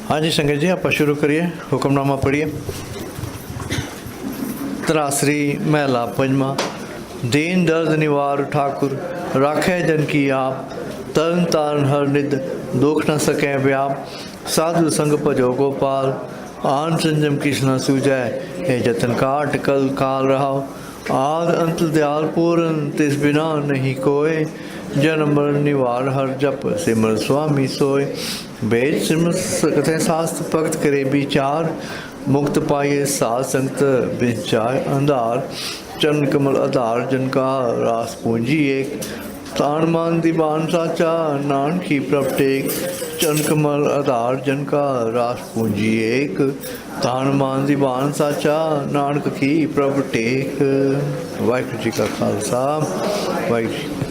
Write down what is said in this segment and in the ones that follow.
हाँ जी संगत जी, आप शुरू करिए, हुक्मनामा पढ़िए। त्रासरी महला पंजमा। दीन दर्द निवार ठाकुर, राखे जन की आप, तरन तारन हर निद, दुख न सकें व्याप, साधु संग भजो गोपाल, आन संजम कृष्ण सूझै, हे जतन काट कल काल रहाओ, आद अंत दयाल पूरन तिस बिना नहीं कोय, जन्म मरण निवार हर जप सिमर स्वामी सोय, वेद सिमर कथे शास्त्र भक्त करे विचार, मुक्त पाए साध संगत बिचाय अंधार, चरण कमल आधार जन का रास पूंजी एक, तान मान दीवान साचा नान की प्रभ टेक, चरण कमल आधार जन का रास पूंजी एक, तान मान दीवान साचा नानक की प्रभ टेक। वाहिगुरू जी का खालसा, वाहिगुरू जी।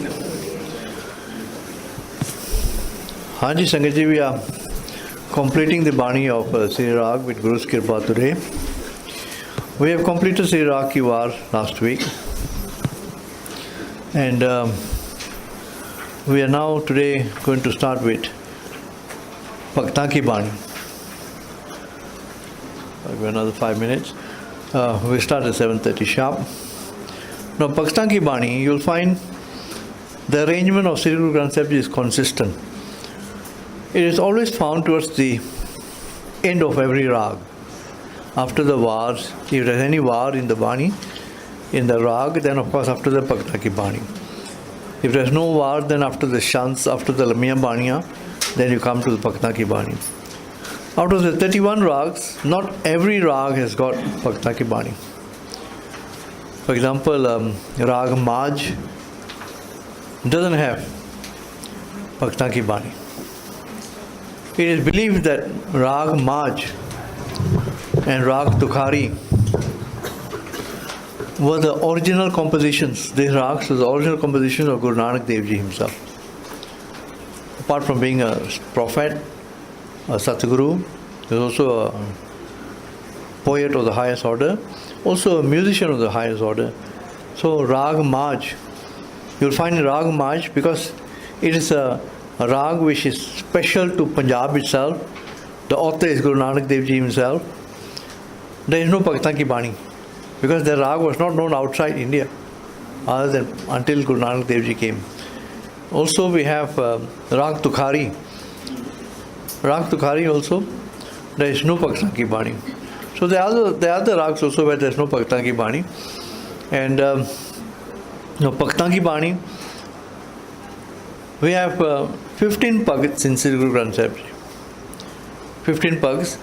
हाँ जी संगत जी, we are completing the Bani of Sri Raag with Guru's Kirpa today. We have completed Sri Raag ki War last week, and we are now today going to start with Bhaktan ki Bani. Another 5 minutes. We start at 7:30 sharp. Now Bhaktan ki Bani, you will find the arrangement of Sri Guru Granth Sahib Ji is consistent. It is always found towards the end of every rag. After the wars, if there is any war in the Bani, in the rag, then of course after the Bhakta ki Bani. If there is no war, then after the shants, after the Lamia Baniya, then you come to the Bhakta ki Bani. Out of the 31 rags, not every rag has got Bhakta ki Bani. For example, Rag Maj doesn't have Bhakta ki Bani. It is believed that Rag Maj and Rag Tukhari were the original compositions. These rags were the original compositions of Guru Nanak Dev Ji himself. Apart from being a prophet, a Satguru, he was also a poet of the highest order, also a musician of the highest order. So Rag Maj, you will find Rag Maj because it is a rag which is special to Punjab itself. The author is Guru Nanak Dev Ji himself. There is no Bhaktan ki Bani because the rag was not known outside India other than until Guru Nanak Dev Ji came. Also we have Rag Tukhari. Rag Tukhari also, there is no Bhaktan ki Bani. So there are other rags also where there is no Bhaktan ki Bani. And Bhaktan ki Bani, we have 15 Bhagats in Sri Guru Granth Sahib Ji. 15 Bhagats.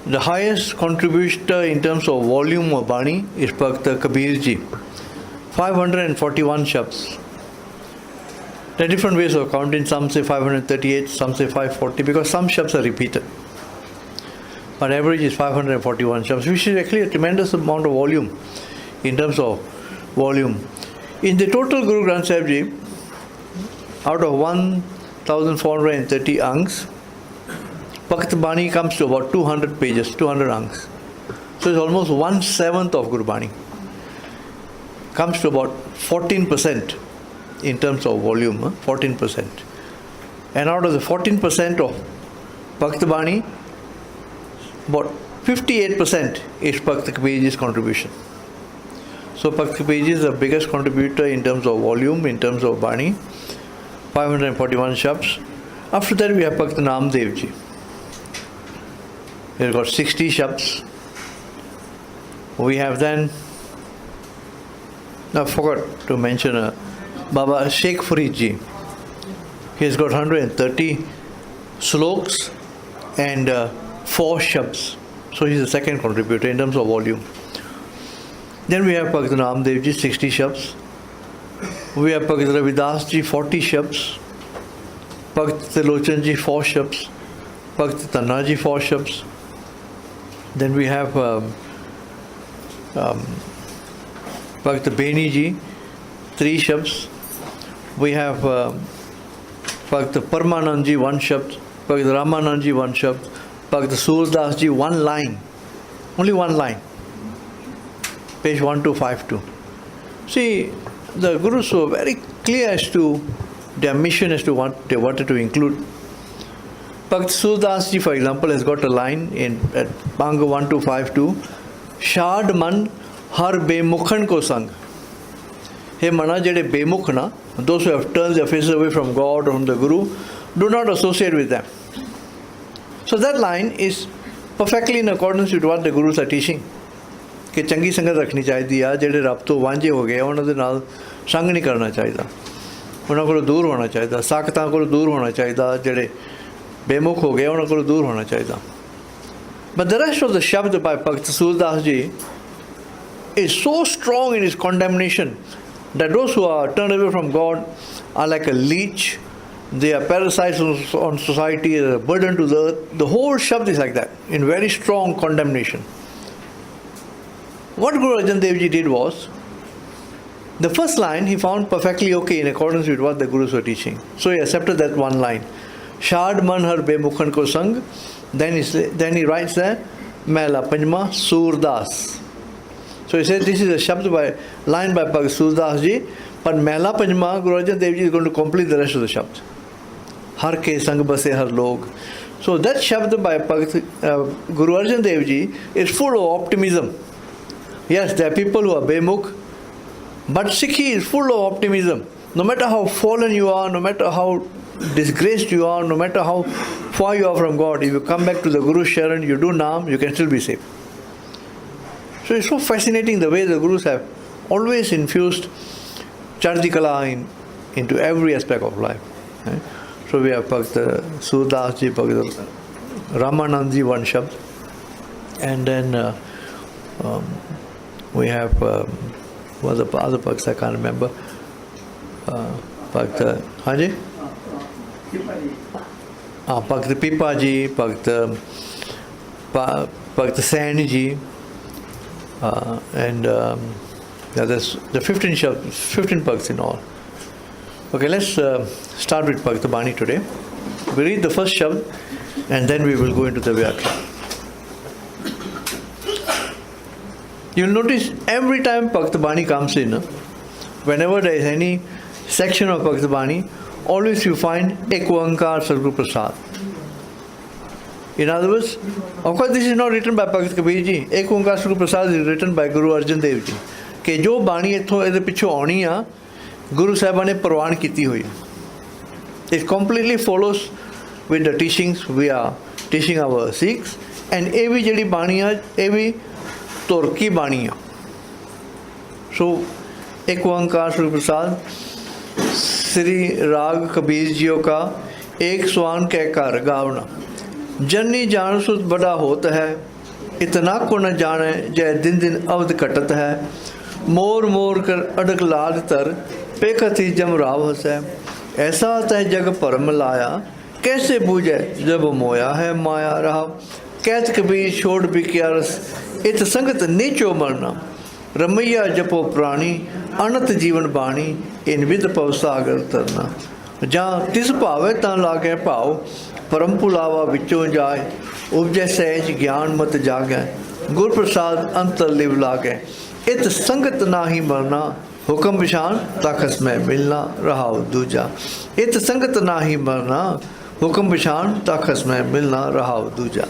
The highest contributor in terms of volume of Bani is Bhagat Kabeer Ji. 541 shabds. There are different ways of counting. Some say 538, some say 540 because some shabds are repeated. But average is 541 shabds, which is actually a tremendous amount of volume in terms of volume. In the total Guru Granth Sahib Ji, out of 1,430 angs, Bhagat Bani comes to about 200 pages, 200 angs. So it's almost 1/7 of Guru Bani. Comes to about 14% in terms of volume, 14%. And out of the 14% of Bhagat Bani, about 58% is Bhagat Kabeer Ji's contribution. So Bhagat Kabeer Ji is the biggest contributor in terms of volume, in terms of Bani. 541 shabds. After that we have Bhagat Nam Dev Ji. He has got 60 shabds. We have then, I forgot to mention Baba Sheikh Farid Ji. He has got 130 sloks and 4 shabds. So he is the second contributor in terms of volume. Then we have Bhagat Nam Dev Ji, 60 shabds. We have Bhagat Ravidas Ji, 40 shabds. Bhagat Tilochan Ji, 4 shabds. Bhagat Tanna Ji, 4 shabds. Then we have Bhagat Beni Ji, 3 shabds. We have Bhagat Parmanand Ji, 1 shabd. Bhagat Ramanand Ji, 1 shabd. Bhagat Surdas Ji, 1 line. Only 1 line. Page 1252. See, the Gurus were very clear as to their mission as to what they wanted to include. Bhakt Surdas Ji, for example, has got a line at Bang 1252, Shad man har bemukhan ko sang. Hey mana jede bemukh na, those who have turned their faces away from God or from the Guru, do not associate with them. So that line is perfectly in accordance with what the Gurus are teaching. कि चंगी संगत रखनी चाहिए आ ਜਿਹੜੇ ਰੱਬ ਤੋਂ ਵਾਂਝੇ ਹੋ ਗਏ ਉਹਨਾਂ ਦੇ ਨਾਲ ਸੰਗ ਨਹੀਂ ਕਰਨਾ ਚਾਹੀਦਾ, ਉਹਨਾਂ ਕੋਲੋਂ ਦੂਰ ਹੋਣਾ ਚਾਹੀਦਾ, ਸਾਖਤਾਂ ਕੋਲੋਂ ਦੂਰ ਹੋਣਾ ਚਾਹੀਦਾ, ਜਿਹੜੇ ਬੇਮੁਖ ਹੋ ਗਏ ਉਹਨਾਂ ਕੋਲੋਂ ਦੂਰ ਹੋਣਾ ਚਾਹੀਦਾ. But the rest of the Shabd by Bhakt Surdas Ji is so strong in his condemnation that those who are turned away from God are like a leech. They are parasites on society, a burden to the earth. The whole Shabd is like that, in very strong condemnation. What Guru Arjan Dev Ji did was, the first line he found perfectly okay in accordance with what the Gurus were teaching. So he accepted that one line. Shad man har bemukhan ko sang. Then he writes there, Mela Panjma Surdas. So he said this is a Shabd by line by Bhakt Surdas Ji, but Mela Panjma, Guru Arjan Dev Ji is going to complete the rest of the Shabd. Har ke sang base har log. So that Shabd by Guru Arjan Dev Ji is full of optimism. Yes, there are people who are bemukh, but Sikhi is full of optimism. No matter how fallen you are, no matter how disgraced you are, no matter how far you are from God, if you come back to the Guru Sharan, you do Naam, you can still be saved. So it's so fascinating the way the Gurus have always infused Chardikala into every aspect of life. So we have Bhakt Surdas Ji, Bhakt Ramanand Ji, one Shabd, and then we have what the other Bhakts I can't remember. Bhakt Haji? Bhakt Pipa Ji, Bhakt Sen Ji, and there's the 15 Shabd, 15 Bhakts in all. Okay, let's start with Bhakt Bani today. We read the first Shabd and then we will go into the Vyakhya. You'll notice every time Bhakt Bani comes in, whenever there is any section of Bhakt Bani, always you find Ek Oankar Sadguru Prasad. In other words, of course this is not written by Bhagat Kabeer Ji. Ek Oankar Sadguru Prasad is written by Guru Arjan Dev Ji. कि जो बाणी इत्थों इहदे पिछों आउणी आ Guru Sahib ने प्रवान कीती हुई. It completely follows with the teachings we are teaching our Sikhs, and ਇਹ ਵੀ ਜਿਹੜੀ ਬਾਣੀ ਆ ਇਹ ਵੀ तुर की बाणी आ. सो एक ओंकार श्री प्रसाद श्री राग कबीर जियो का एक स्वान कह कर गावना. जन्नी जान सुत बड़ा होत है, इतना को न जाने जय दिन दिन अवध कटत है. मोर मोर कर अडक लाद तर पेकथी जम राव हसै. ऐसा तय जग परम लाया, कैसे बूझे जब मोया है माया रहा. कहत कबीर छोड़ भी क्या रस, इत संगत नीचो मरना. रमैया जपो प्राणी अनंत जीवन बाणी, इन विद पव सागर तरना. जहाँ तिस भावे ता लागे भाव, परम पुलावा विचों जाए. उपजै सहज ज्ञान मत जागै, गुर प्रसाद अंतर लिव लागै. इत संगत नाही मरना, हुक्म विशान ताकस में मिलना रहाओ दूजा. इत संगत नाही मरना, हुक्म विशान ताकस में मिलना रहाओ दूजा.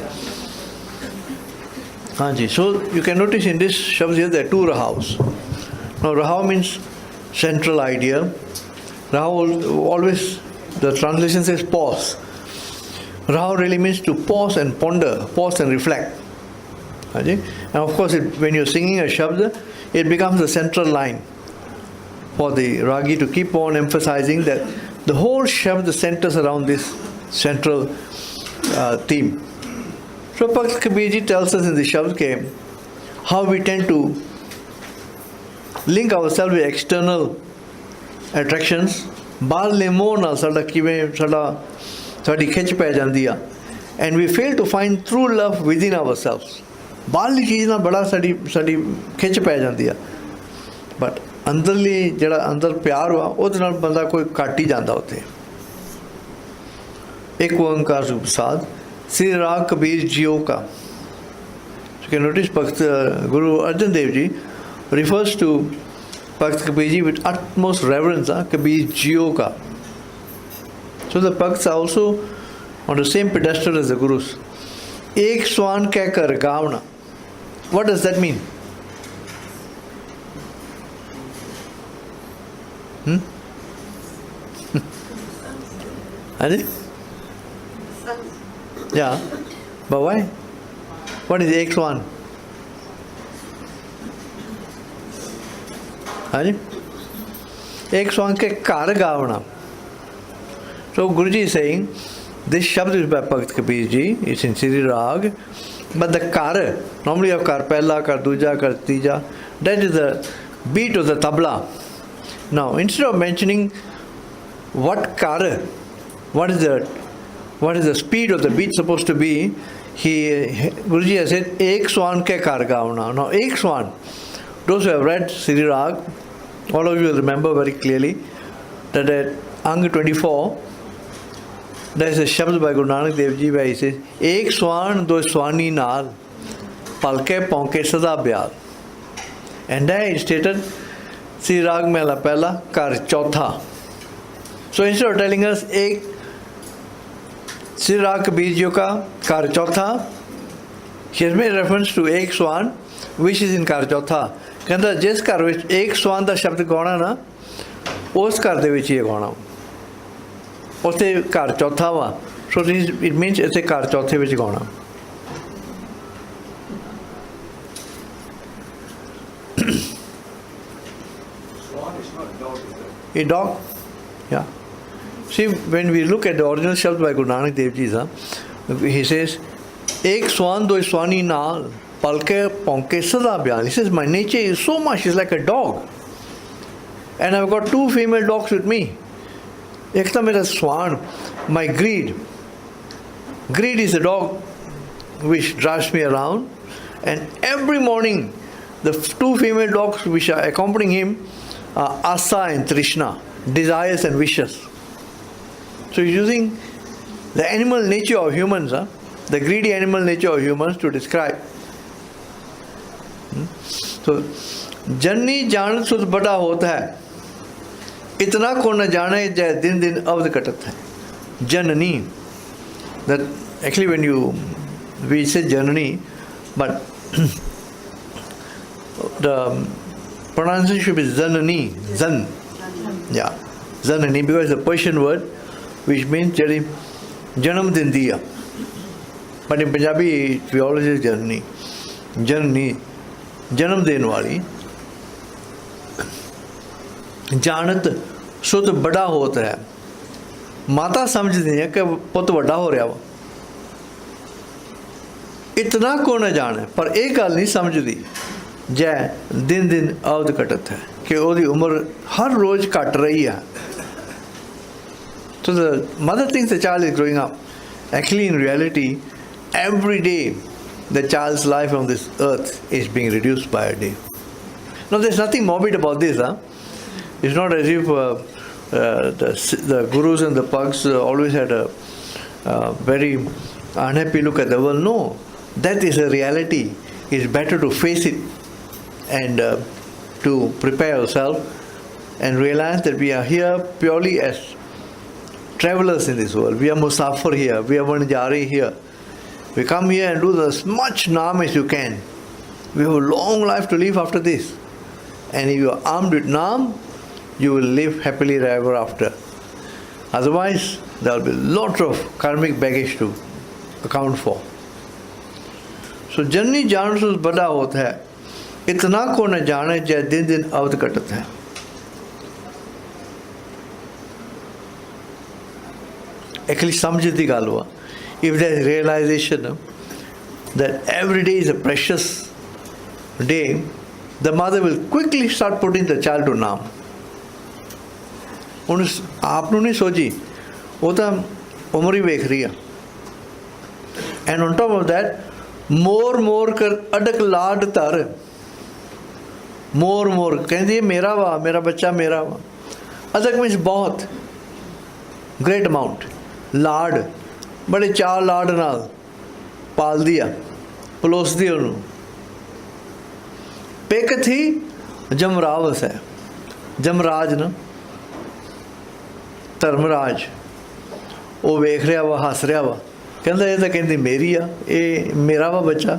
Hanji. So you can notice in this Shabd here there are two Rahaus. Now Rahav means central idea. Rahav always, the translation says pause. Rahav really means to pause and ponder, pause and reflect. Hanji. And of course when you're singing a Shabd, it becomes the central line for the Ragi to keep on emphasizing that the whole Shabd centers around this central theme. So Bhagat Kabeer Ji tells us in the Shabd how we tend to link ourselves with external attractions. बाल ने मोह नाल साडा किवें साडी खिंच पै जांदी आ, and we fail to find true love within ourselves. बाहरली चीज़ ना बड़ा साडी खिंच पै जांदी आ, but अंदरली जिहड़ा अंदर प्यार वा उहदे नाल बंदा कोई घट ही जांदा उत्थे. एक ओंकार सुख प्रसाद Sri Raag Kabir Jiyo ka. You can notice Bhakt Guru Arjan Dev Ji refers to Bhakt Kabir Ji with utmost reverence, Kabir Jiyo ka. So the Bhakts are also on the same pedestal as the Gurus. Ek swan कहकर गावना. What does that mean? Adi? Yeah. But why? What is ek swan? Adi? Ek swan ke kar gavana. So Guruji is saying, this shabd is by Bhagat Kabeer Ji, it's in Sri Raag, but the kar, normally you have kar pehla, kar duja, kar tija, that is the beat of the tabla. Now, instead of mentioning what kar, what is the speed of the beat supposed to be, Guruji has said, ek swan ke kar gavana. Now, ek swan, those who have read Sri Raag, all of you will remember very clearly that at Ang 24, there is a shabd by Guru Nanak Dev Ji where he says, Ek swan do swani naal, palke ponke sada byal. And there he stated, Sri Raag mela pehla, kar chautha. So instead of telling us, Ek Sri Raag Kabeer Ji ka kar chautha, he has made reference to Ek swan, which is in kar chautha. ਕਹਿੰਦਾ ਜਿਸ ਘਰ ਵਿੱਚ ਇੱਕ ਸਵਾਨ ਦਾ ਸ਼ਬਦ ਗਾਉਣਾ ਨਾ ਉਸ ਘਰ ਦੇ ਵਿੱਚ ਹੀ ਗਾਉਣਾ ਉੱਥੇ ਘਰ ਚੌਥਾ ਵਾ ਸੋ ਇਟ ਮੀਨਸ ਇੱਥੇ ਘਰ ਚੌਥੇ ਵਿੱਚ ਗਾਉਣਾ a dog, yeah. See, when we look at the original shabd by Guru Nanak Dev Ji, he says, ek swan do swani naal palke ponke sada byan. He says, my nature is so much, it's like a dog. And I've got two female dogs with me. Ek ta mera swan, my greed. Greed is a dog which drives me around. And every morning, the two female dogs which are accompanying him are Asa and Trishna, desires and wishes. So he's using the animal nature of humans, the greedy animal nature of humans to describe. So, जननी जान सुध बड़ा होता है इतना को न जाने जय दिन दिन अवध कटत है जननी. That actually when we say janani, but the pronunciation should be zanani, zan, yeah, zanani, because it's a Persian word which means janam din diya, but in Punjabi we always say janani, janani, janam den wali. जानत सुत बड़ा होता है माता समझती है कि पुत बड़ा हो रहा वा इतना को न जाने पर एक गल नहीं समझती जै दिन दिन अवध कटत है कि ओदी उम्र हर रोज कट रही है. So the mother thinks the child is growing up. Actually in reality every day the child's life on this earth is being reduced by a day. Now there's nothing morbid about this, It's not as if the gurus and the pugs always had a very unhappy look at the world. No, that is a reality. It's better to face it and to prepare ourselves and realize that we are here purely as travelers in this world. We are musafir here, we are vanjari here. We come here and do as much naam as you can. We have a long life to live after this. And if you are armed with naam, you will live happily ever after. Otherwise, there will be lots of karmic baggage to account for. So, जननी जान से बड़ा होता है इतना को न जाने जय दिन दिन अवध कटत है. Actually, समझ दी गाल हुआ. If there is realization that every day is a precious day, the mother will quickly start putting the child to naam. आपने नहीं सोची वो तो उम्र ही वेख रही है. And on top of that more कर अडक लाड तर मोर कहती है मेरा वा मेरा बच्चा मेरा वा. अदक मीन्स बहुत ग्रेट अमाउंट. लाड बड़े चार लाड नाल पाल दिया पलोस दिया उन्होंने. पेक थी जमरावस है जमराज ना धर्मराज ਉਹ ਵੇਖ ਰਿਹਾ ਵਾ, ਹੱਸ ਰਿਹਾ ਵਾ, ਕਹਿੰਦਾ ਇਹ ਤਾਂ ਕਹਿੰਦੀ ਮੇਰੀ ਆ, ਇਹ ਮੇਰਾ ਵਾ ਬੱਚਾ,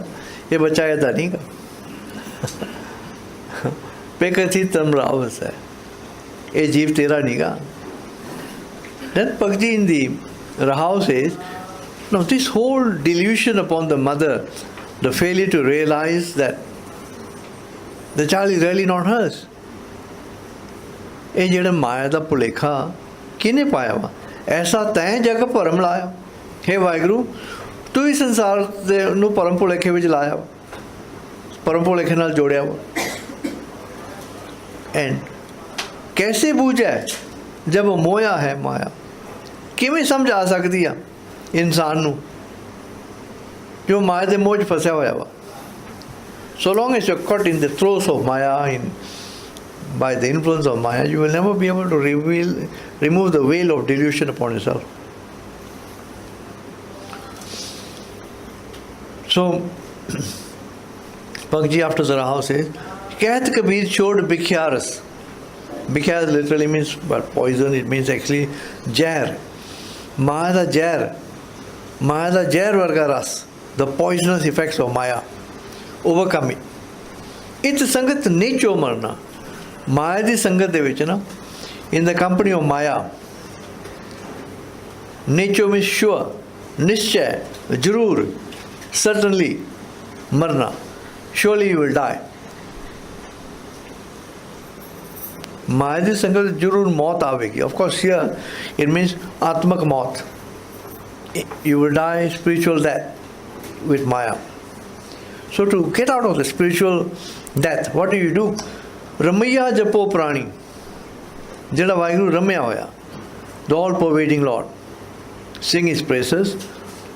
ਇਹ ਬੱਚਾ ਇਹਦਾ ਨਹੀਂ ਗਾ। ਪੇਕਥੀ ਤਮਰਾਵਸ ਹੈ, ਇਹ ਜੀਵ ਤੇਰਾ ਨਹੀਂ ਗਾ। Then Bhagji in the Rahao says, now this whole delusion upon the mother, the failure to realize that the child is really not hers, ਇਹ ਜਿਹੜਾ ਮਾਇਆ ਦਾ ਭੁਲੇਖਾ ਕਿਹਨੇ ਪਾਇਆ ਵਾ? ਐਸਾ ਤੈਂ ਜਗ ਭਰਮ ਲਾਇਆ, ਹੇ ਵਾਹਿਗੁਰੂ ਤੂੰ ਹੀ ਸੰਸਾਰ ਦੇ ਨੂੰ ਭਰਮ ਭੁਲੇਖੇ ਵਿੱਚ ਲਾਇਆ ਵਾ, ਭਰਮ ਭੁਲੇਖੇ ਨਾਲ ਜੋੜਿਆ ਵਾ। ਐਂਡ ਕੈਸੇ ਬੂਝੈ ਜਬ ਮੋਇਆ ਹੈ ਮਾਇਆ, ਕਿਵੇਂ ਸਮਝ ਆ ਸਕਦੀ ਆ ਇਨਸਾਨ ਨੂੰ ਜੋ ਮਾਇਆ ਦੇ ਮੋਹ 'ਚ ਫਸਿਆ ਹੋਇਆ ਵਾ। So long as you're caught in the throes of Maya, by the influence of Maya, you will never be able to remove the veil of delusion upon yourself. So, Bhagji after the Rahao says, Bhagat Kabeer showed Bhikhyaras. Bhikhyaras literally means poison, it means actually jair. Maya da jair. Maya da jair varga ras. The poisonous effects of Maya. Overcome it. It's sangat necho marna. Maya di sangat de vich na, in the company of Maya. Necho means sure, nischay, jarur, certainly, marna. Surely you will die. Maya di sangat jarur maut avegi. Of course here it means atmak maut. You will die spiritual death with Maya. So to get out of the spiritual death, what do? Ramaya japo prani. Jada Vaheguru ramya hoya, the all-pervading Lord. Sing His praises.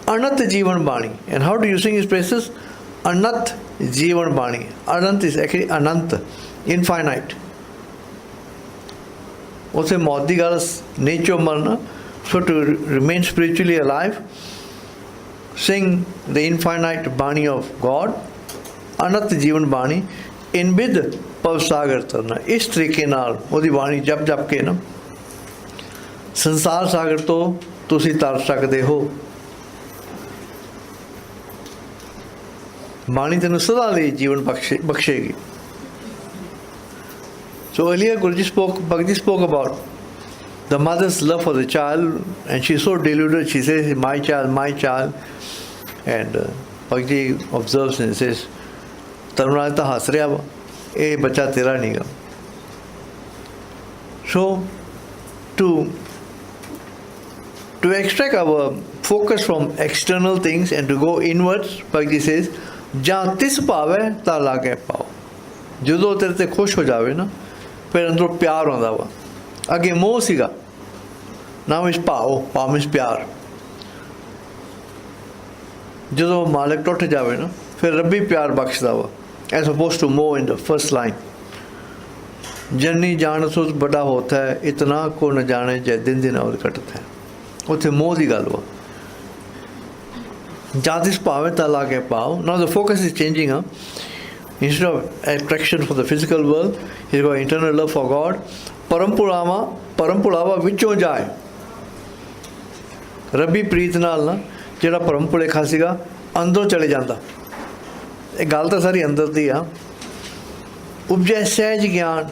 Anat Jivan Bani. And how do you sing His praises? Anat Jivan Bani. Anant is actually Anant, infinite. Also Maudi Garas nature marna. So to remain spiritually alive, sing the infinite Bani of God, Anat Jivan Bani, in bid Pavsagar Tarna. इस तरीके नाल ओदी बाणी जप जप के ना संसार सागर तो तुसी तर सकते हो। बाणी तेन सदा ਲਈ जीवन बख्शेगी। So earlier Bhagji spoke about the mother's love for the child, and she's so deluded, she says, my child, my child. And Bhagji observes and says, Tarunal ta has ਰਿਹਾ ਵਾ, ਇਹ ਬੱਚਾ ਤੇਰਾ ਨਹੀਂ ਗਾ। So to extract our focus from external things and to go inwards, Bhagji says, ਜਾਂ ਤਿਸ ਭਾਵੈ ਤਾਂ ਲਾਗੇ ਪਾਓ। ਜਦੋਂ ਤੇਰੇ ਤੇ ਖੁਸ਼ ਹੋ ਜਾਵੇ ਨਾ, ਫਿਰ ਅੰਦਰੋਂ ਪਿਆਰ ਆਉਂਦਾ ਵਾ। ਅੱਗੇ ਮੋਹ ਸੀਗਾ, ਨਾਮ ਇਸ ਭਾਵ, ਭਾਵ ਇਸ ਪਿਆਰ। ਜਦੋਂ ਮਾਲਕ ਟੁੱਟ ਜਾਵੇ ਨਾ, ਫਿਰ ਰੱਬੀ ਪਿਆਰ ਬਖਸ਼ਦਾ ਵਾ, as opposed to more in the first line. ਜਨਨੀ ਜਾਣ ਸੋ ਬੜਾ ਹੋਤਾ ਹੈ, ਇਤਨਾ ਕੋ ਨ ਜਾਣੇ ਜੈ ਦਿਨ ਦਿਨ ਔਰ ਘਟਤ ਹੈ। ਉੱਥੇ ਮੋਹ ਦੀ ਗੱਲ ਵਾ। ਜਾਂ ਤਿਸ ਭਾਵੇਂ ਤਾਂ ਲਾਗੇ ਪਾਓ। Now the focus is changing, huh? Instead of attraction for the physical world, he's got internal love for God. ਪਰਮ ਵਿੱਚੋਂ ਜਾਏ। ਰੱਬੀ ਪ੍ਰੀਤ ਨਾਲ ਨਾ ਜਿਹੜਾ ਭਰਮ ਭੁਲੇਖਾ ਸੀਗਾ ਅੰਦਰੋਂ ਚਲੇ ਜਾਂਦਾ। ਇਹ ਗੱਲ ਤਾਂ ਸਾਰੀ ਅੰਦਰ ਦੀ ਆ। ਉਪਜੈ ਸਹਿਜ ਗਿਆਨ,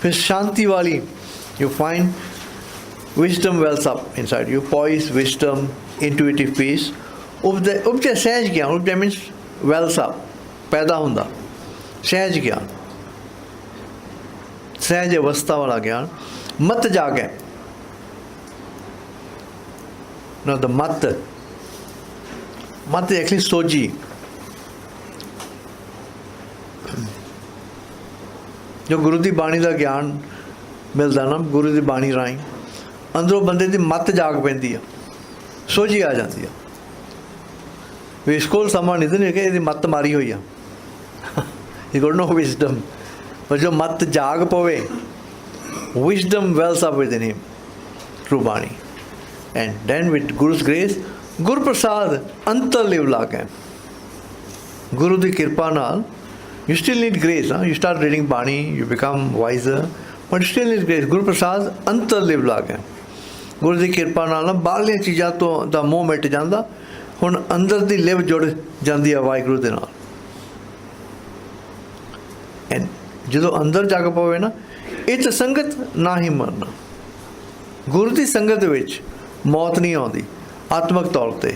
ਫਿਰ ਸ਼ਾਂਤੀ ਵਾਲੀ। You find wisdom wells up inside you, poise, wisdom, intuitive peace. ਉਪਜੈ ਸਹਿਜ ਗਿਆਨ, ਉਪਜੈ means wells up, ਪੈਦਾ ਹੁੰਦਾ। ਸਹਿਜ ਗਿਆਨ, ਸਹਿਜ ਅਵਸਥਾ ਵਾਲਾ ਗਿਆਨ। ਮਤ ਜਾਗੈ। Now the mat is actually soji. ਜੋ ਗੁਰੂ ਦੀ ਬਾਣੀ ਦਾ ਗਿਆਨ ਮਿਲਦਾ ਨਾ, ਗੁਰੂ ਦੀ ਬਾਣੀ ਰਾਹੀਂ ਅੰਦਰੋਂ ਬੰਦੇ ਦੀ ਮੱਤ ਜਾਗ ਪੈਂਦੀ ਆ, ਸੋਝੀ ਆ ਜਾਂਦੀ ਆ। ਵੀ ਇਸ ਕੋਲ ਸਮਾਂ ਨਹੀਂ ਦਿੰਦੇ ਕਿ ਇਹਦੀ ਮੱਤ ਮਾਰੀ ਹੋਈ ਆ। He got no wisdom. ਪਰ ਜੋ ਮੱਤ ਜਾਗ ਪਵੇ, wisdom wells up within him through ਬਾਣੀ. And then with Guru's grace, Guru Prasad antar live ਲਾਗੈ। Guru ਦੀ ਕਿਰਪਾ ਨਾਲ, you still need grace, huh? You start reading Bani, you become wiser, but you still need grace. Guru Prasad antar live ਲਾਗੈ। ਗੁਰੂ ਦੀ ਕਿਰਪਾ ਨਾਲ ਨਾ ਬਾਹਰਲੀਆਂ ਚੀਜ਼ਾਂ ਤੋਂ ਦਾ ਮੋਹ ਮਿਟ ਜਾਂਦਾ, ਹੁਣ ਅੰਦਰ ਦੀ ਲਿਵ ਜੁੜ ਜਾਂਦੀ ਆ ਵਾਹਿਗੁਰੂ ਦੇ ਨਾਲ। ਐਂਡ ਜਦੋਂ ਅੰਦਰ ਜਗ ਪਵੇ ਨਾ, ਇਹ ਤਾਂ ਸੰਗਤ ਨਾ ਹੀ ਮਰਨਾ। ਗੁਰੂ ਦੀ ਸੰਗਤ ਦੇ ਵਿੱਚ ਮੌਤ ਨਹੀਂ ਆਉਂਦੀ ਆਤਮਿਕ ਤੌਰ 'ਤੇ।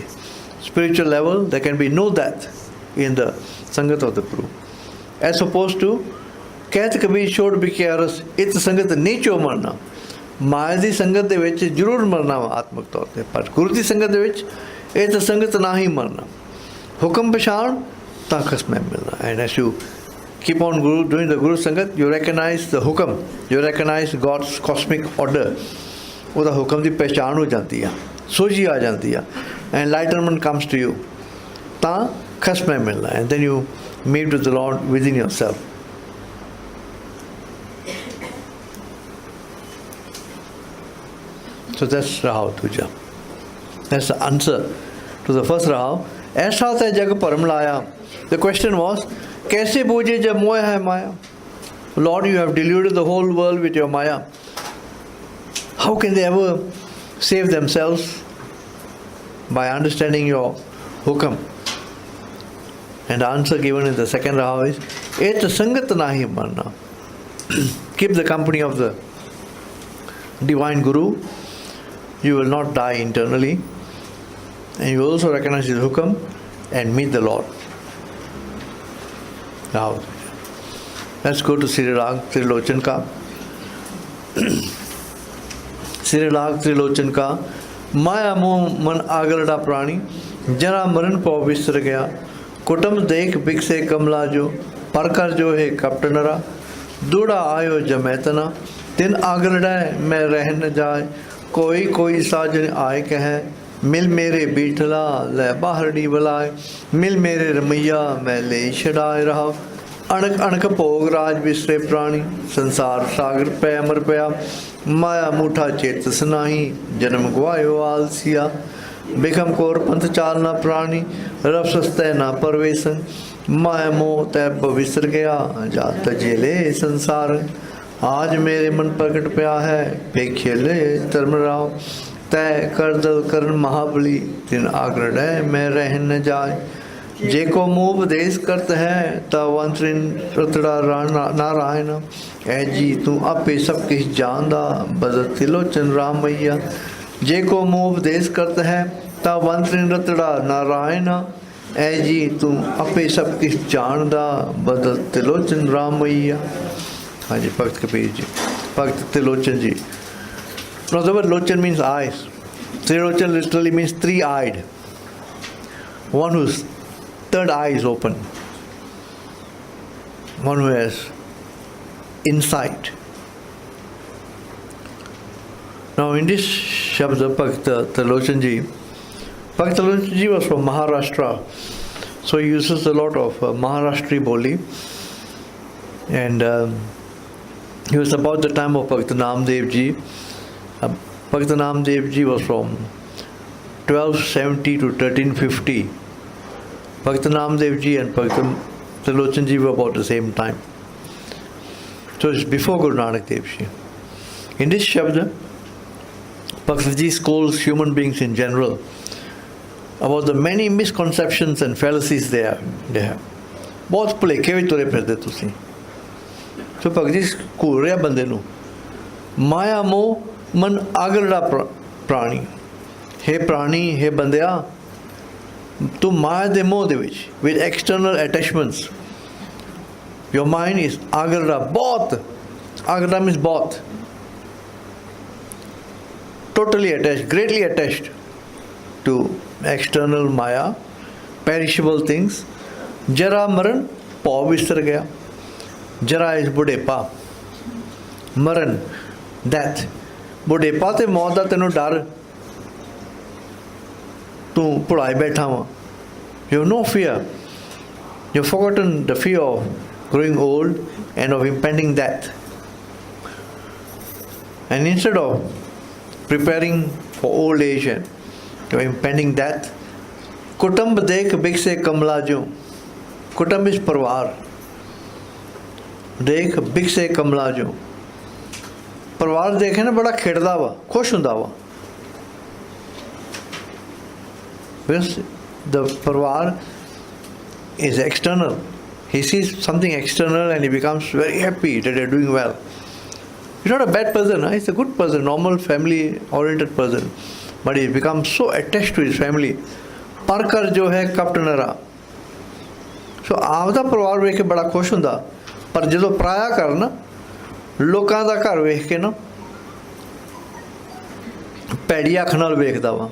spiritual level there can be no death in the ਸੰਗਤ of the Guru, as opposed to ਕਹਿਤ Kabir ਛੋੜ ਬਿਕਿਆਰਸ, ਇਹ ਤਾਂ ਸੰਗਤ ਨਹੀਂ ਚੋ ਮਰਨਾ। ਮਾਇਆ ਦੀ ਸੰਗਤ ਦੇ ਵਿੱਚ ਜ਼ਰੂਰ ਮਰਨਾ ਵਾ ਆਤਮਿਕ ਤੌਰ 'ਤੇ, ਪਰ ਗੁਰੂ ਦੀ ਸੰਗਤ ਦੇ ਵਿੱਚ ਇਹ ਤਾਂ ਸੰਗਤ ਨਾ ਹੀ ਮਰਨਾ। ਹੁਕਮ ਪਛਾਣ ਤਾਂ ਖਸਮੈ ਮਿਲਣਾ। And S you keep on doing the Guru Sangat, you recognize the hukam, you recognize God's cosmic order। ਉਹਦਾ ਹੁਕਮ ਦੀ ਪਹਿਚਾਣ ਹੋ ਜਾਂਦੀ ਆ, ਸੋਝੀ ਆ ਜਾਂਦੀ ਆ, enlightenment comes to you, ਤਾਂ ਖਸਮੈ ਮਿਲਣਾ। and then you meet with the Lord within yourself। So that's Rahav Tuja, that's the answer to the first Rahav। ऐसा तै जग भरम लाया, the question was कैसे बूझे जब मोह है माया। Lord, you have deluded the whole world with your maya, how can they ever save themselves? By understanding your hukam। And the answer given in the second Rahav is et sangat nahi marna। Keep the company of the divine Guru, you will not die internally, and you will also recognize his hukam and meet the Lord। Now let's go to Sri Raag Trilochan ka। Sri Raag Trilochan ka। माया मोह मन आगलड़ा प्राणी, जरा मरण पौ विसर गया। कुटुंब देख बिक से कमला जो, पर कर जो है कपट नरा। दूड़ा आयो जमैतना, तिन आगलड़ा मैं रह न जाए। कोई कोई साजन आए कहे, मिल मेरे बीठला लै बाहरड़ी बलाए। मिल मेरे रमैया मैं ले छड़ाए रहा। अणक अणक भोग राज बिसरे प्राणी, संसार सागर पै अमर पया। माया मूठा चेतस नाही, जन्म गवायो आलसिया। बिखम कोर पंथ चालना प्राणी, रफ सस्तै ना परवेसन। माया मोह तैब विसर गया, जात जेले संसार। आज मेरे मन प्रकट पया है, पेखेले धर्म राव। तय कर दल करण महाबली, तिन आग्रह मैं रह न जाए। जे को मोह उपदेश करत है, तवंतरिन रतड़ा नारायण। ऐ जी तू आपे सब किस जानदा, बदत तिलोचन राम मैया। जे को मोह उपदेश करत है, तवंतरिन रतड़ा नारायण। ऐ जी तू आपे सब किस जानदा, बदत तिलोचन राम मैया। हाँ जी, भगत कबीर जी, भगत तिलोचन जी। Now the word lochan means eyes. Trilochan literally means three-eyed, one whose third eye is open, one who has insight. Now in this Shabda Bhakta Trilochan Ji, Bhakta Trilochan Ji was from Maharashtra, so he uses a lot of Maharashtri Boli, and he was about the time of Bhakta Namdev Ji. Bhakta Namdev Ji was from 1270 to 1350. Bhakta Namdev Ji and Bhakta Trilochan Ji were about the same time. So it's before Guru Nanak Dev Ji. In this Shabda, Bhakta Ji scolds human beings in general about the many misconceptions and fallacies they have. बहुत भुलेखे विच तुरे फिरदे तुसीं। So Bhakta Ji घूर रिहा बंदे नूं, माया मोह मन आगलड़ा प्राणी। हे प्राणी, हे बंदिया, तू माया दे मोह दे विच, with external attachments, your mind is आगलड़ा, बहुत, आगलड़ा means बहुत, totally attached, greatly attached to external maya, perishable things। जरा मरण पौ विसर गया। जरा is बुढ़ेपा, मरण death। बुढ़ेपा ते मौत का तेनों डर, तू भुलाए बैठा वा। You have no fear, you have forgotten the fear of growing old and of impending death, and instead of preparing for old age and your impending death, कुटुंब देख बिक से कमला जो। कुटुंब इस परिवार, देख बिक से कमला जो। परिवार देखे ना बड़ा खिड़दा वा, खुश हुंदा वा, Because the parvar is external. He sees something external and he becomes very happy that they're doing well. He's not a bad person, he's a good person, normal family-oriented person. But he becomes so attached to his family. Parkar jo hai kaptanara. So ਆਪਦਾ ਪਰਿਵਾਰ ਵੇਖ ਕੇ ਬੜਾ ਖੁਸ਼ ਹੁੰਦਾ, ਪਰ ਜਦੋਂ ਪਰਾਇਆ ਘਰ ਨਾ, ਲੋਕਾਂ ਦਾ ਘਰ ਵੇਖ ਕੇ ਨਾ ਭੈੜੀ ਅੱਖ ਨਾਲ ਵੇਖਦਾ ਵਾ.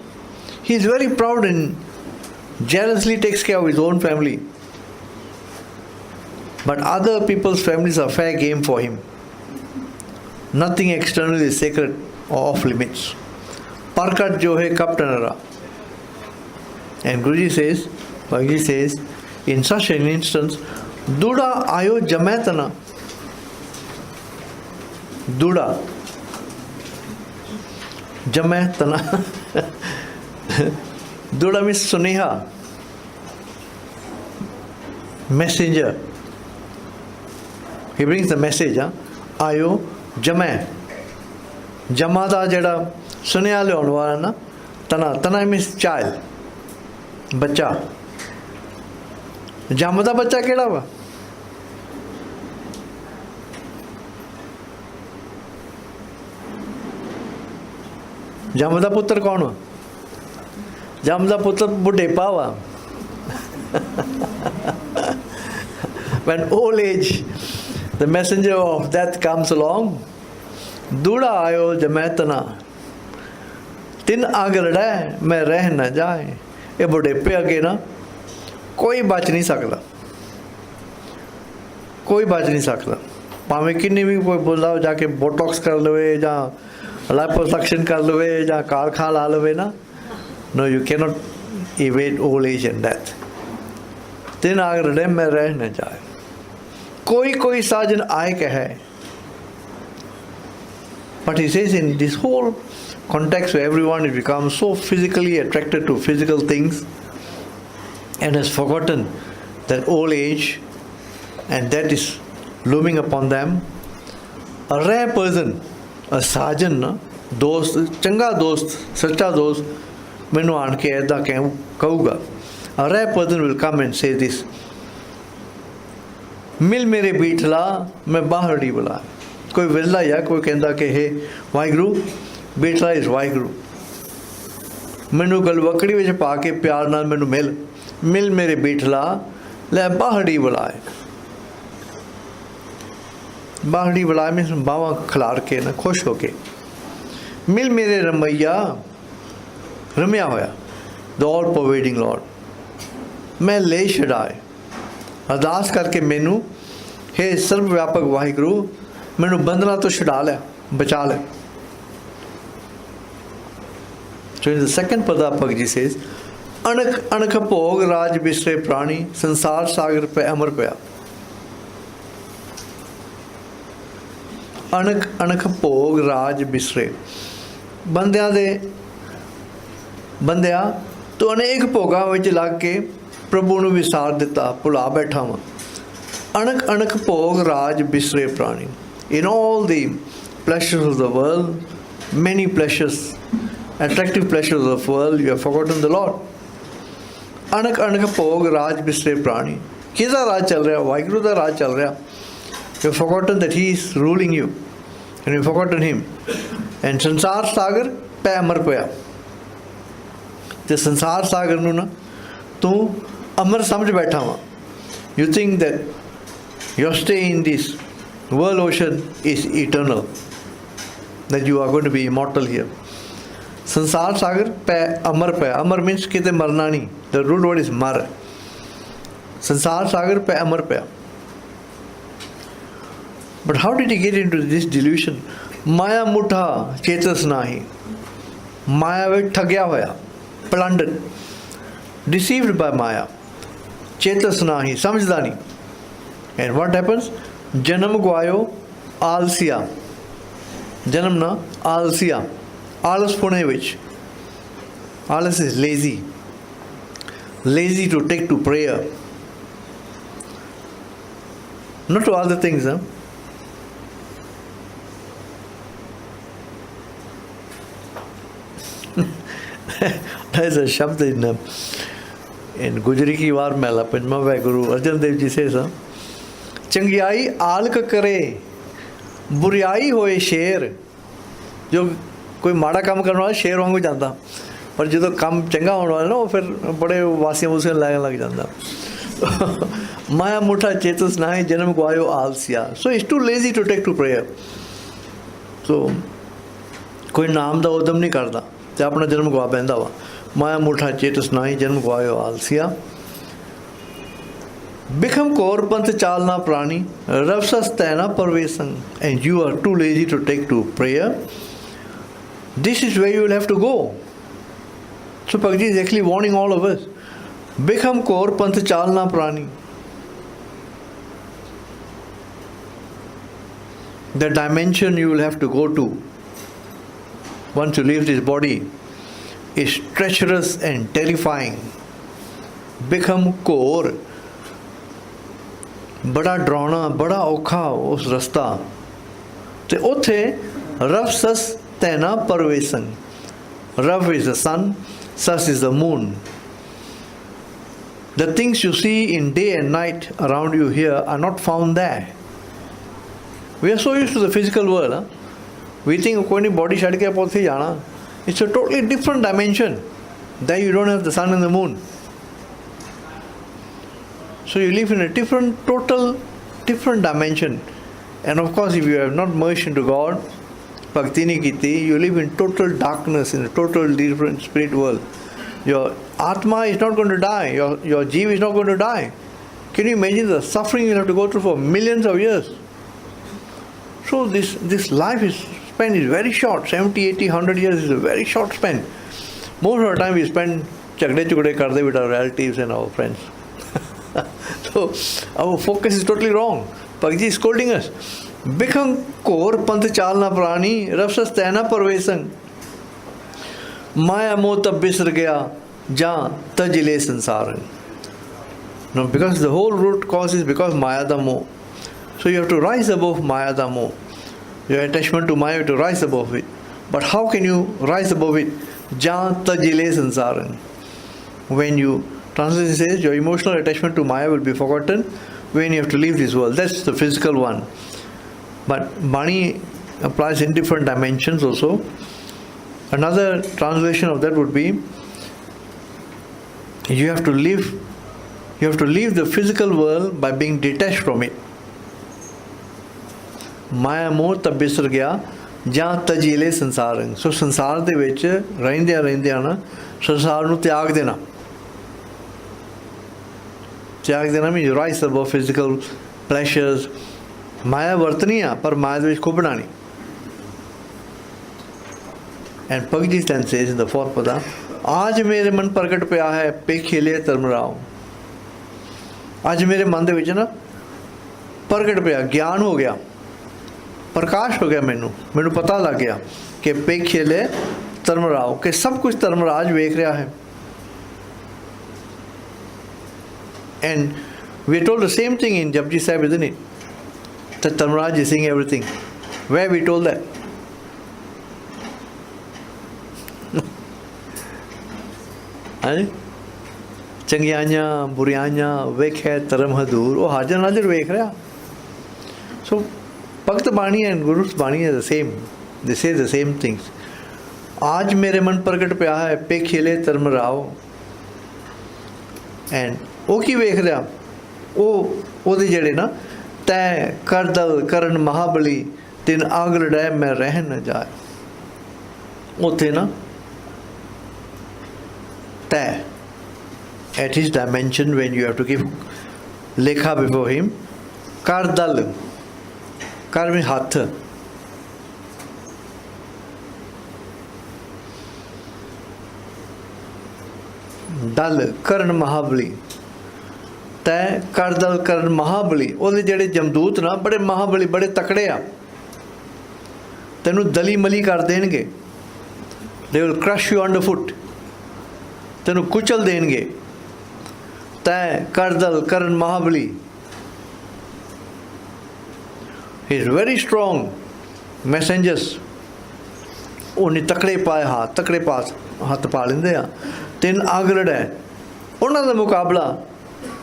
He is very proud and jealously takes care of his own family. But other people's families are fair game for him. Nothing external is sacred or off limits. Parkat jo hai kaptanara. And Guruji says, Bhagavad says, in such an instance, Duda ayo jamatana. Duda. Jamatana. Duda means suneha. Messenger. He brings the message. Ayo jama. Jama da jada suneha leon wala na. Tana. Tana means child. Bacha. ਜੰਮ ਦਾ ਬੱਚਾ ਕਿਹੜਾ ਵਾ? ਜੰਮ ਦਾ ਪੁੱਤਰ ਕੌਣ ਵਾ? ਜੰਮ ਦਾ ਪੁੱਤਰ ਬੁਢੇਪਾ ਵਾ. When old age, the messenger of death comes along, ਦੂੜਾ ਆਇਓ ਜਮੈਤਨਾ, ਤਿੰਨ ਆਗਰੜਾ ਮੈਂ ਰਹਿ ਨਾ ਜਾਏ. ਇਹ ਬੁਢੇਪੇ ਅੱਗੇ ਨਾ ਕੋਈ ਬਚ ਨਹੀਂ ਸਕਦਾ, ਕੋਈ ਬਚ ਨਹੀਂ ਸਕਦਾ. ਭਾਵੇਂ ਕਿੰਨੀ ਵੀ ਕੋਈ ਬੋਲਦਾ ਜਾ ਕੇ ਬੋਟੌਕਸ ਕਰ ਲਵੇ ਜਾਂ ਲਾਈਪੋਸਕਸ਼ਨ ਕਰ ਲਵੇ ਜਾਂ ਕਾਰ ਖਾ ਲਾ ਲਵੇ ਨਾ, no, you cannot evade old age and death. ਤਿੰਨ ਆਗਰੜੇ ਮੈਂ ਰਹਿ ਨਾ ਜਾਏ. ਕੋਈ ਕੋਈ ਸਾਜਨ ਆਏ ਕਹੇ. But he says in this whole context where everyone has become so physically attracted to physical things and has forgotten that old age and that is looming upon them, a rare person, a sajan, dost, changa dost, sacha dost, mainu aan ke aida kahuga. A rare person will come and say this, ਮਿਲ ਮੇਰੇ ਬੀਠਲਾ ਮੈਂ ਬਾਹਰ ਨਹੀਂ ਬੁਲਾ. ਕੋਈ ਵਿਰਲਾ ਜਾਂ ਕੋਈ ਕਹਿੰਦਾ ਕਿ ਹੇ ਵਾਹਿਗੁਰੂ, ਬੀਠਲਾ ਇਸ ਵਾਹਿਗੁਰੂ, ਮੈਨੂੰ ਗਲਵਕੜੀ ਵਿੱਚ ਪਾ ਕੇ ਪਿਆਰ ਨਾਲ ਮੈਨੂੰ ਮਿਲ. ਮਿਲ ਮੇਰੇ ਬੀਠਲਾ ਲੈ ਬਾਹੜੀ ਬੁਲਾਏ. ਬਾਹੜੀ ਬੁਲਾਏ ਮੈਂ ਬਾਹਾਂ ਖਿਲਾਰ ਕੇ ਨਾ ਖੁਸ਼ ਹੋ ਕੇ. ਮਿਲ ਮੇਰੇ ਰਮਈਆ, ਰਮਿਆ ਹੋਇਆ, ਦ ਆਲ ਪਰਵੇਡਿੰਗ ਲਾਰਡ, ਮੈਂ ਲੈ ਛਡਾਏ. ਅਰਦਾਸ ਕਰਕੇ ਮੈਨੂੰ ਹੇ ਸਰਵ ਵਿਆਪਕ ਵਾਹਿਗੁਰੂ, ਮੈਨੂੰ ਬੰਧਨਾਂ ਤੋਂ ਛੁਡਾ ਲੈ, ਬਚਾ ਲੈ. So in the second pada Bhagavad Ji says, ਅਣਖ ਅਣਖ ਭੋਗ ਰਾਜ ਬਿਸਰੇ ਪ੍ਰਾਣੀ, ਸੰਸਾਰ ਸਾਗਰ ਪੈ ਅਮਰ ਪਿਆ. ਅਣਖ ਅਣਖ ਭੋਗ ਰਾਜ ਬਿਸਰੇ. ਬੰਦਿਆਂ ਤੂੰ ਅਨੇਕ ਭੋਗਾਂ ਵਿੱਚ ਲੱਗ ਕੇ ਪ੍ਰਭੂ ਨੂੰ ਵਿਸਾਰ ਦਿੱਤਾ, ਭੁਲਾ ਬੈਠਾ ਵਾਂ. ਅਣਖ ਅਣਖ ਭੋਗ ਰਾਜ ਬਿਸਰੇ ਪ੍ਰਾਣੀ. In all the pleasures of the world, many pleasures, attractive pleasures of the world, you have forgotten the Lord. ਅਣਖ ਅਣਖ ਭੋਗ ਰਾਜ ਬਿਸਰੇ ਪ੍ਰਾਣੀ. ਕਿਹਦਾ ਰਾਜ ਚੱਲ ਰਿਹਾ? ਵਾਹਿਗੁਰੂ ਦਾ ਰਾਜ ਚੱਲ ਰਿਹਾ. You have forgotten that he is ruling you and you have forgotten him. And ਸੰਸਾਰ ਸਾਗਰ ਪੈ ਅਮਰ ਪਿਆ. ਤੇ ਸੰਸਾਰ ਸਾਗਰ ਨੂੰ ਨਾ ਤੂੰ ਅਮਰ ਸਮਝ ਬੈਠਾ ਵਾਂ. You think that your stay in this world ocean is eternal, that you are going to be immortal here. ਸੰਸਾਰ ਸਾਗਰ ਪੈ ਅਮਰ ਪਿਆ. ਅਮਰ means ਕਿਤੇ ਮਰਨਾ ਨਹੀਂ. The root word is ਮਰ. ਸੰਸਾਰ ਸਾਗਰ ਪੈ ਅਮਰ ਪਿਆ. But how did he get into this delusion? ਮਾਇਆ ਮੁਠਾ ਚੇਤਸ ਨਾਹੀ. ਮਾਇਆ ਵਿੱਚ ਠੱਗਿਆ ਹੋਇਆ, plundered, deceived by Maya. Chetas nahi, samjhda nahi. And what happens? Janam gwayo alsiya. Janam na alsiya. Alas pune which? Alas is lazy. Lazy to take to prayer. Not to other things, huh? There's a शब्द in गुजरी की वार मेला पंजमा वह गुरु अर्जन देव जी से चंगियाई आलक करे बुरियाई होए शेर। जो कोई माड़ा काम करने वाला शेर वांगू जाता, पर जो काम चंगा होने वाला ना वो फिर बड़े वासियां वूसियां लग जाता। माया मुठा चेतस नाहि जन्म गवायो आलसिया। So it's too lazy to take to prayer. So कोई नाम का उदम नहीं करता तो अपना जन्म गवा पैंदा वा। माया मुठा चेतस नाहि जन्म गवायो आलसिया। बिखम कौर पंथ चालना प्राणी रवसस तैना परवेसंग। And you are too lazy to take to prayer. This is where you will have to go. So Bhagavad is actually warning all of us. Bikham kor panth chalna prani. The dimension you will have to go to once you leave this body is treacherous and terrifying. Bikham kor, बड़ा डरावना बड़ा औखा उस रास्ता। ते उत्थे रव सस तैना परवेसन। Rav is the sun, Sas is the moon. The things you see in day and night around you here are not found there. We are so used to the physical world. Huh? We think कोई body छड़ के पौधे जाना. It's a totally different dimension. There you don't have the sun and the moon. So you live in a total different dimension. And of course, if you have not merged into God, Bhakti nahi kiti, you live in total darkness, in a total different spirit world. Your Atma is not going to die. Your Jeev is not going to die. Can you imagine the suffering you have to go through for millions of years? So this life span is very short. 70, 80, 100 years is a very short span. Most of the time we spend chagde karde with our relatives and our friends. So our focus is totally wrong. Bhagavad is scolding us. Bikham kor panth chalna prani rafsas tena parvesang. Maya moh tab bisr gaya ja tajile sansaran. Now because the whole root cause is because Maya da moh. So you have to rise above Maya da moh. Your attachment to Maya, you have to rise above it. But how can you rise above it? Ja tajile sansaran. When you translation says your emotional attachment to Maya will be forgotten when you have to leave this world. That's the physical one. But Bani applies in different dimensions also. Another translation of that would be you have to leave the physical world by being detached from it. Maya moh tab bisr gaya ja tajile sansaran. So sansar de vich ਰਹਿੰਦਿਆਂ na sansar nu tyag dena. त्याग देना means rise above physical pleasures. माया वरतनी है पर माया ਦੇ ਵਿੱਚ ਖੁੱਭਣਾ ਨਹੀਂ. And Bhagavad Gita then says in the fourth pada, आज मेरे मन प्रकट ਪਿਆ है पे खेले धर्म राव. आज मेरे मन ਦੇ ਵਿੱਚ ਨਾ ਪ੍ਰਗਟ ਪਿਆ, ਗਿਆਨ ਹੋ ਗਿਆ, ਪ੍ਰਕਾਸ਼ ਹੋ ਗਿਆ, ਮੈਨੂੰ ਪਤਾ ਲੱਗ ਗਿਆ ਕਿ पे खेले धर्म राव, कि सब कुछ धर्मराज ਵੇਖ ਰਿਹਾ है. And we are told the same thing in Japji Sahib, isn't it? That Dharmaraj is seeing everything. Where we told that? ਚੰਗਿਆਈਆਂ ਬੁਰੀਆਈਆਂ ਵੇਖੇ ਧਰਮ ਹਦੂਰ, ਉਹ ਹਾਜ਼ਰ ਨਾਜ਼ਰ ਵੇਖ ਰਿਹਾ. So Bhakt Bani and Guru's Bani are the same. They say the same things. आज मेरे मन प्रगट ਪਿਆ ਹੈ पे खेले धर्म राव. And ਉਹ ਕੀ ਵੇਖ ਰਿਹਾ? ਉਹਦੇ ਜਿਹੜੇ ਨਾ ਤੈ ਕਰਦਲ ਕਰਨ ਮਹਾਬਲੀ ਤਿਨ ਆਗ ਲੜਾਇ ਮੈਂ ਰਹਿ ਨਾ ਜਾਏ. ਉੱਥੇ ਨਾ ਤੈ at his dimension when you have to give lekha before him. Kardal, kar means hath. Dal karan mahabali. ਤੈ ਕਰਦਲ ਕਰਨ ਮਹਾਬਲੀ. ਉਹਦੇ ਜਿਹੜੇ ਜਮਦੂਤ ਨਾ ਬੜੇ ਮਹਾਬਲੀ, ਬੜੇ ਤਕੜੇ ਆ, ਤੈਨੂੰ ਦਲੀ ਮਲੀ ਕਰ ਦੇਣਗੇ. they will crush you underfoot, ਤੈਨੂੰ ਕੁਚਲ ਦੇਣਗੇ. ਤੈ ਕਰਦਲ ਕਰਨ ਮਹਾਬਲੀ. he is very strong messengers. ਉਹਨੇ ਤਕੜੇ ਪਾਏ ਹੱਥ, ਤਕੜੇ ਪਾਸ ਹੱਥ ਪਾ ਲੈਂਦੇ ਆ. ਤਿੰਨ ਆਗਰੜ ਹੈ, ਉਹਨਾਂ ਦਾ ਮੁਕਾਬਲਾ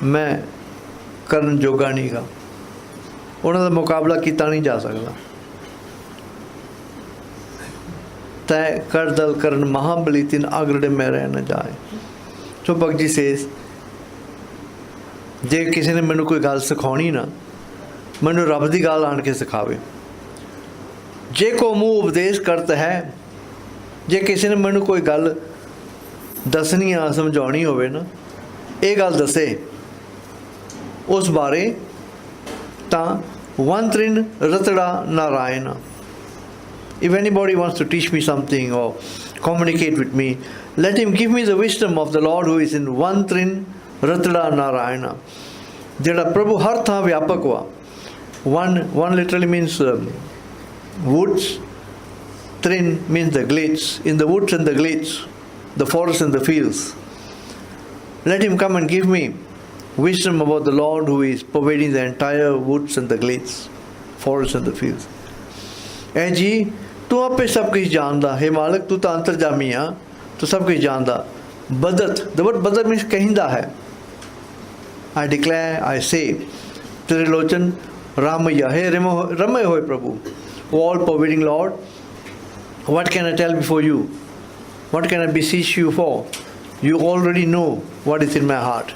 ਮੈਂ ਕਰਨ ਜੋਗਾ ਨਹੀਂ ਗਾ, ਉਹਨਾਂ ਦਾ ਮੁਕਾਬਲਾ ਕੀਤਾ ਨਹੀਂ ਜਾ ਸਕਦਾ। ਤੈ ਕਰ ਦਲ ਕਰਨ ਮਹਾਬਲੀ ਤਿੰਨ ਆਗਰੜੇ ਮੈਂ ਰਹਿ ਨਾ ਜਾਏ। ਸੋ ਭਗਤ ਜੀ ਸੇਜ਼, ਜੇ ਕਿਸੇ ਨੇ ਮੈਨੂੰ ਕੋਈ ਗੱਲ ਸਿਖਾਉਣੀ ਨਾ, ਮੈਨੂੰ ਰੱਬ ਦੀ ਗੱਲ ਆਣ ਕੇ ਸਿਖਾਵੇ। ਜੇ ਕੋ ਮੂੰਹ ਉਪਦੇਸ਼ ਕਰਤ ਹੈ, ਜੇ ਕਿਸੇ ਨੇ ਮੈਨੂੰ ਕੋਈ ਗੱਲ ਦੱਸਣੀ ਆ, ਸਮਝਾਉਣੀ ਹੋਵੇ ਨਾ, ਇਹ ਗੱਲ ਦੱਸੇ ਉਸ ਬਾਰੇ, ਤਾਂ ਵਨ ਤ੍ਰਿਨ ਰਤੜਾ Narayan. If anybody wants to teach me something or communicate with me, let him give me the wisdom of the Lord who is in one trin ratda narayana, ਜਿਹੜਾ ਪ੍ਰਭੂ ਹਰ ਥਾਂ ਵਿਆਪਕ ਵਾ। One literally means woods, trin means the glades, in the woods and the glades, the forests and the fields. Let him come and give me wisdom about the Lord who is pervading the entire woods and the glades, forests and the fields. ਐ ਜੀ ਤੂੰ ਆਪੇ ਸਭ ਕੁਝ ਜਾਣਦਾ, ਹੇ ਮਾਲਕ ਤੂੰ ਤਾਂ ਅੰਤਰਜਾਮੀ ਆ, ਤੂੰ ਸਭ ਕੁਝ ਜਾਣਦਾ। ਬਦਤ, the word ਬਦਤ means ਕਹਿੰਦਾ ਹੈ। I declare, I say, ਤੇਰੇ ਲੋਚਨ ਰਾਮਈਆ, ਹੇ ਰਮੇ ਹੋਏ ਪ੍ਰਭੂ, all pervading Lord, what can I tell before you? What can I beseech you for? You already know what is in my heart.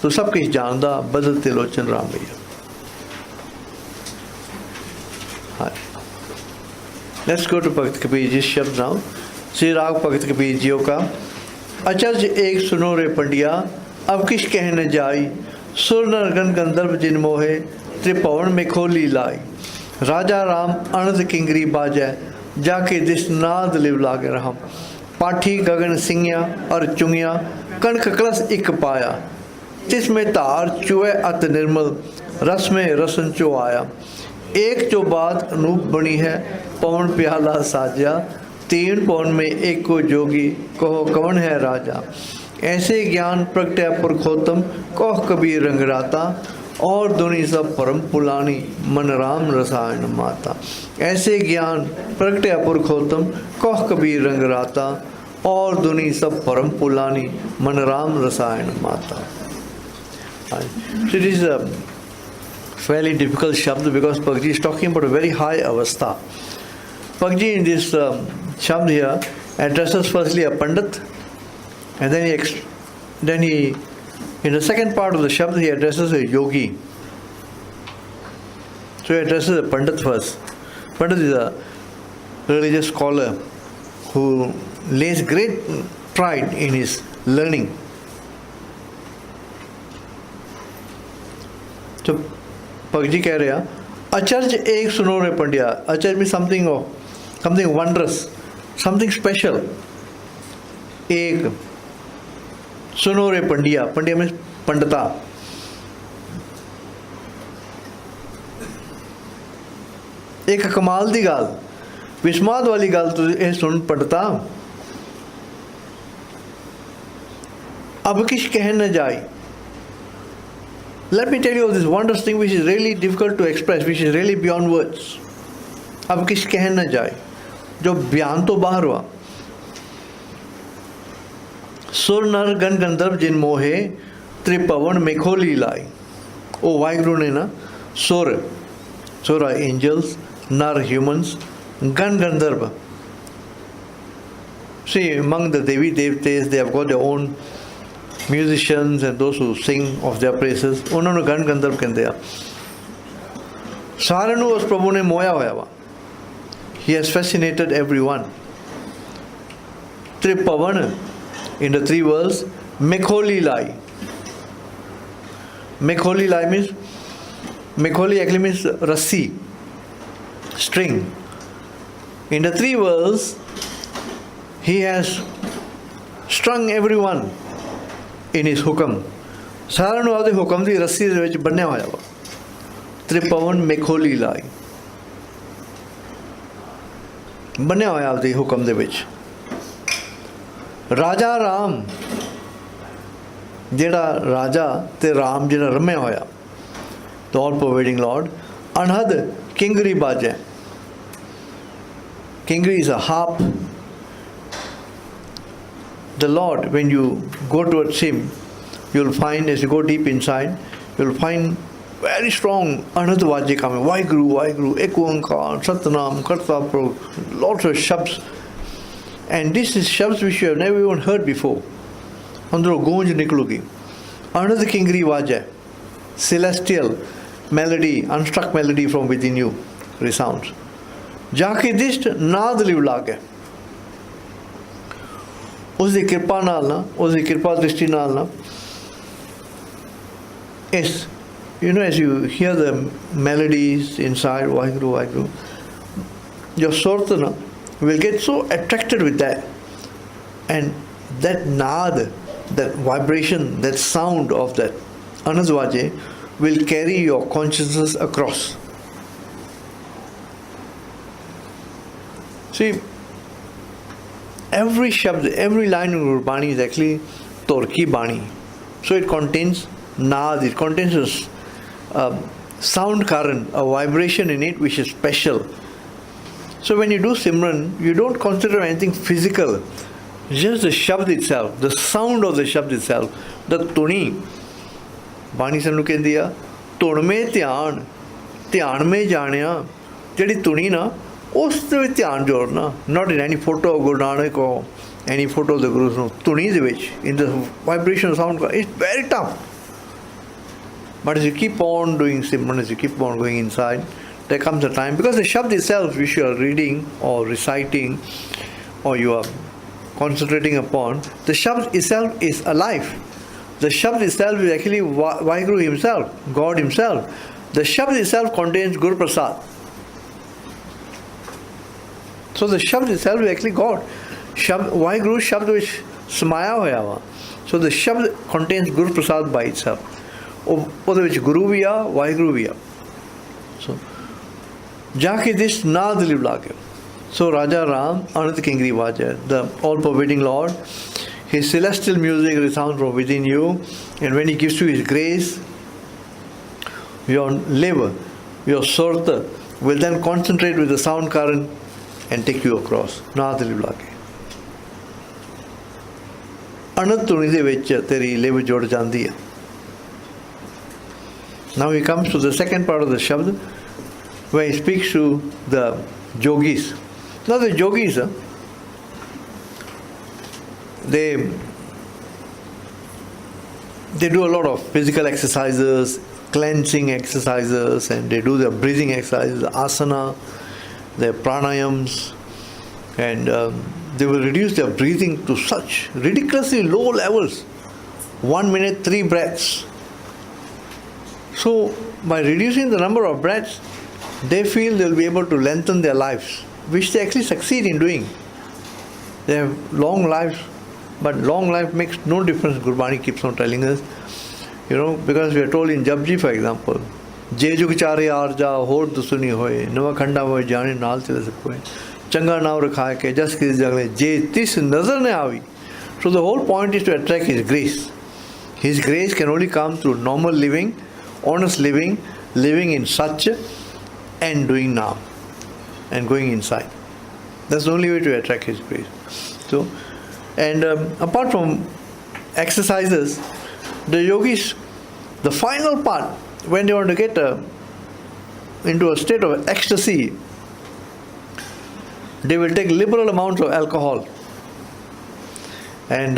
ਤੂੰ ਸਭ ਕੁਝ ਜਾਣਦਾ, ਬਦਤ ਤੇ ਲੋਚਨ ਰਾਮਈਆ। ਹਾਂ, Let's go to Bhagat Kabeer Ji शब्द now. श्री राग भगत कबीर जी का। अचर्ज एक सुनो रे पंडिया, अब किस कह न जाई, सुर नर गण गंधर्व जिन मोहे, त्रिभुवन में खोली लाई। राजा राम अनंत किंगरी बाजै, जाके दिस नाद लिव लागे रहा। पाठी गगन सिंगिया और चुंगिया, कणक कलश इक पाया। तिसमें धार चुए अत निर्मल, रस में रसन चो आया। एक जो बात अनूप बनी है, पवन प्याला साजा। तीन पवन में एक को जोगी, कहो कौन है राजा। ऐसे ज्ञान प्रगटय पुरखोत्तम, कहो कबीर रंगराता। और दुनि सब परम पुलानी, मन राम रसायन माता। ऐसे ज्ञान प्रगटय पुरखोत्तम, कहो कबीर रंगराता। और दुनि सब परम पुलानी, मन राम रसायन माता। So this is a fairly difficult shabd, because Bhagavad Ji is talking about a very high avastha. Bhagavad Ji in this shabd here addresses firstly a pandit, and then he in the second part of the shabd he addresses a yogi. So he addresses a pandit first. Pandit is a religious scholar who lays great pride in his learning. So Bhagavad Ji कह रहे हैं, अचर्ज एक सुनो रे Pandya. अचर्ज means something wondrous, something special. एक सुनो रे Pandya, Pandya means Pandita. एक कमाल दी गल, विस्माद वाली गल तू ये सुन पंडिता। अब किश कह न जाए। Let me tell you this wondrous thing which is really difficult to express, which is really beyond words. अब किस कह न जाए, जो बयान तो बाहर हुआ। सुर नर गण गंधर्व जिन मोहे, त्रिभुवन में खोली लाई। ओ वाहिगुरु ने ना सुर are angels, nar humans, gan gandharva. See, among the Devi Devtas, they have got their own musicians and those who sing of their praises. ਉਹਨਾਂ ਨੂੰ ਗਣ ਗੰਧਰਵ ਕਹਿੰਦੇ ਆ। ਸਾਰਿਆਂ ਨੂੰ ਉਸ ਪ੍ਰਭੂ ਨੇ ਮੋਹਿਆ ਹੋਇਆ ਵਾ। He has fascinated everyone. Tripavan, in the three worlds, Mekholi Lai. Mekholi Lai means, Mekholi actually means rassi, string. In the three worlds, he has strung everyone in his hukam. ਸਾਰਿਆਂ ਨੂੰ ਆਪਦੇ ਹੁਕਮ ਦੀ ਰੱਸੀ ਦੇ ਵਿੱਚ ਬੰਨਿਆ ਹੋਇਆ ਵਾ। ਤ੍ਰਿਪਵਨ ਮੇਖੋਲੀ ਲਾਈ, ਬੰਨਿਆ ਹੋਇਆ ਆਪਦੇ ਹੁਕਮ ਦੇ ਵਿੱਚ। ਰਾਜਾ ਰਾਮ, ਜਿਹੜਾ ਰਾਜਾ ਤੇ ਰਾਮ ਜਿਹੜਾ ਰਮਿਆ ਹੋਇਆ, the all pervading Lord. Anhad ਕਿੰਗਰੀ ਬਾਜੈ। Kingri is a harp. the Lord, when you go towards Him, you'll find as you go deep inside, you'll find very strong another vajje coming. Vaheguru, Ek Oankar, Satnam, Katha, lots of shabds. And this is shabds which you have never even heard before. Andro Gonj Niklugi. Another Kingri Vajja, celestial melody, unstruck melody from within you resounds. Jaake dist naad liv lage. Usi kirpa naal na, usi kirpa drishti naal na. Yes, as you hear the melodies inside, Vaheguru, your sortana will get so attracted with that. And that naad, that vibration, that sound of that Anazvaje will carry your consciousness across. See, every shabd, every line in Gurbani is actually Torki Bani. So it contains naad, it contains a sound current, a vibration in it which is special. So when you do Simran, you don't consider anything physical. Just the shabd itself, the sound of the shabd itself, the tuni. Bani sanu kendiya, tun mein dhyan mein jaaniya, jadi tuni na, us de vich dhyan jodna, not in any photo of Guru Nanak or any photo of the Gurus, no, tuni de vich, in the vibration sound, it's very tough. But as you keep on doing Simran, as you keep on going inside, there comes a time, because the shabd itself which you are reading or reciting or you are concentrating upon, the shabd itself is alive. The shabd itself is actually Vaheguru himself, God himself. The shabd itself contains Guru Prasad. So the shabd itself is actually God. Vaheguru shabd which samaya hoya hua. So the shabd contains Guru Prasad by itself. ਉਹਦੇ ਵਿੱਚ Guru ਵੀ ਆ, Vaheguru ਵੀ ਆ. So, ਜਾ ਕੇ this naad liv lage. So Raja Ram, Anant Kingri Vajja, the all-pervading Lord, His celestial music resounds from within you, and when He gives you His grace, your liver, your sorta, will then concentrate with the sound current and take you across. Naad liv lage. Anant tuni de vich teri liver jod jandi hai. Now he comes to the second part of the Shabd, where he speaks to the yogis. Now the yogis, they do a lot of physical exercises, cleansing exercises, and they do their breathing exercises, asana, their pranayams, and they will reduce their breathing to such ridiculously low levels. 1 minute, 3 breaths. So, by reducing the number of breaths, they feel they'll be able to lengthen their lives, which they actually succeed in doing. They have long lives, but long life makes no difference, Gurbani keeps on telling us. Because we are told in Japji, for example, Je jug chare arja, hor dusuni hoye, nava khanda hoye, jane naal chale sakoye, changa nav rakhaye ke, jas kis jagle, je tis nazar ne avi. So the whole point is to attract His grace. His grace can only come through normal living, honest living, living in such and doing now and going inside. That's the only way to attract His grace. So, and apart from exercises, the yogis, the final part, when they want to get into a state of ecstasy, they will take liberal amounts of alcohol. And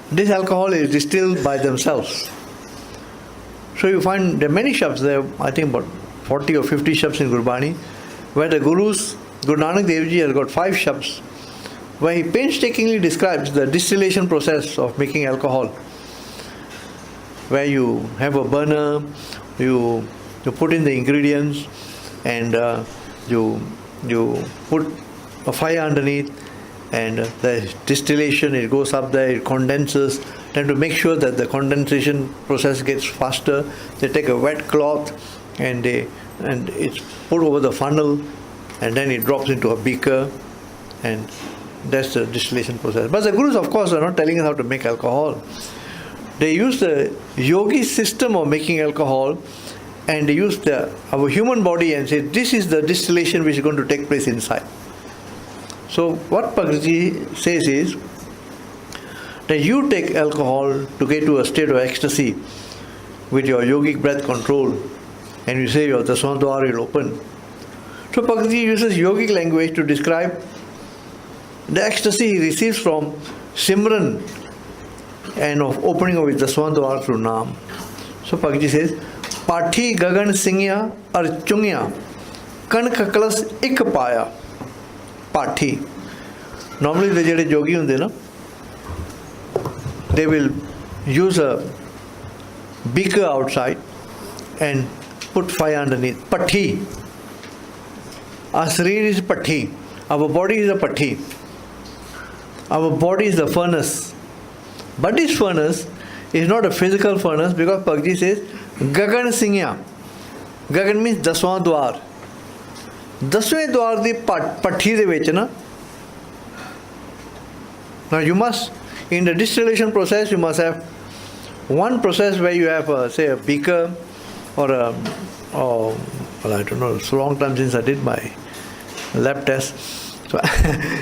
this alcohol is distilled by themselves. So you find there are many shabds, there are I think about 40 or 50 shabds in Gurbani, where the Gurus, Guru Nanak Dev Ji has got 5 shabds, where he painstakingly describes the distillation process of making alcohol, where you have a burner, you put in the ingredients, and you put a fire underneath, and the distillation, it goes up there, it condenses. Then to make sure that the condensation process gets faster, they take a wet cloth and it's put over the funnel, and then it drops into a beaker, and that's the distillation process. But the Gurus, of course, are not telling us how to make alcohol. They use the yogi system of making alcohol, and they use our human body and say, this is the distillation which is going to take place inside. So what Bhagavat says is, that you take alcohol to get to a state of ecstasy with your yogic breath control, and you say your Daswan Dwar will open. So Bhagavat uses yogic language to describe the ecstasy he receives from Simran and of opening of his Daswan Dwar through Naam. So Bhagavat says, Pathi Gagan Singya Archungya Kanak Kalas Ik Paya. Pathi. Normally the jade yogi hunde na, they will use a beaker outside and put fire underneath. Pathi. Our sharir is pathi. Our body is a pathi. Our body is a furnace. But this furnace is not a physical furnace, because Bhagavat says Gagan Singya. Gagan means Daswan Dwar. Daswe Dwar di pathi de vich na. Now you must, in the distillation process, you must have one process where you have, say, a beaker or a, well, I don't know, it's a long time since I did my lab test. So,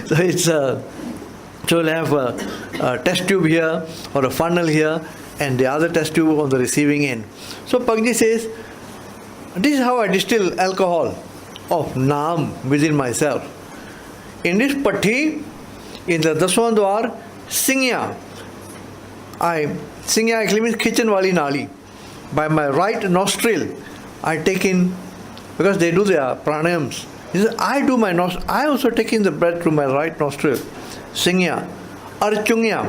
so you'll have a test tube here or a funnel here and the other test tube on the receiving end. So Bhagavat says, this is how I distill alcohol of Naam within myself. In this pathi, in the Daswan Dwar, Singya. Singya actually means kitchen wali nali. By my right nostril, I take in, because they do their pranayams. He says, I do my nostril. I also take in the breath through my right nostril. Singya. Archungya.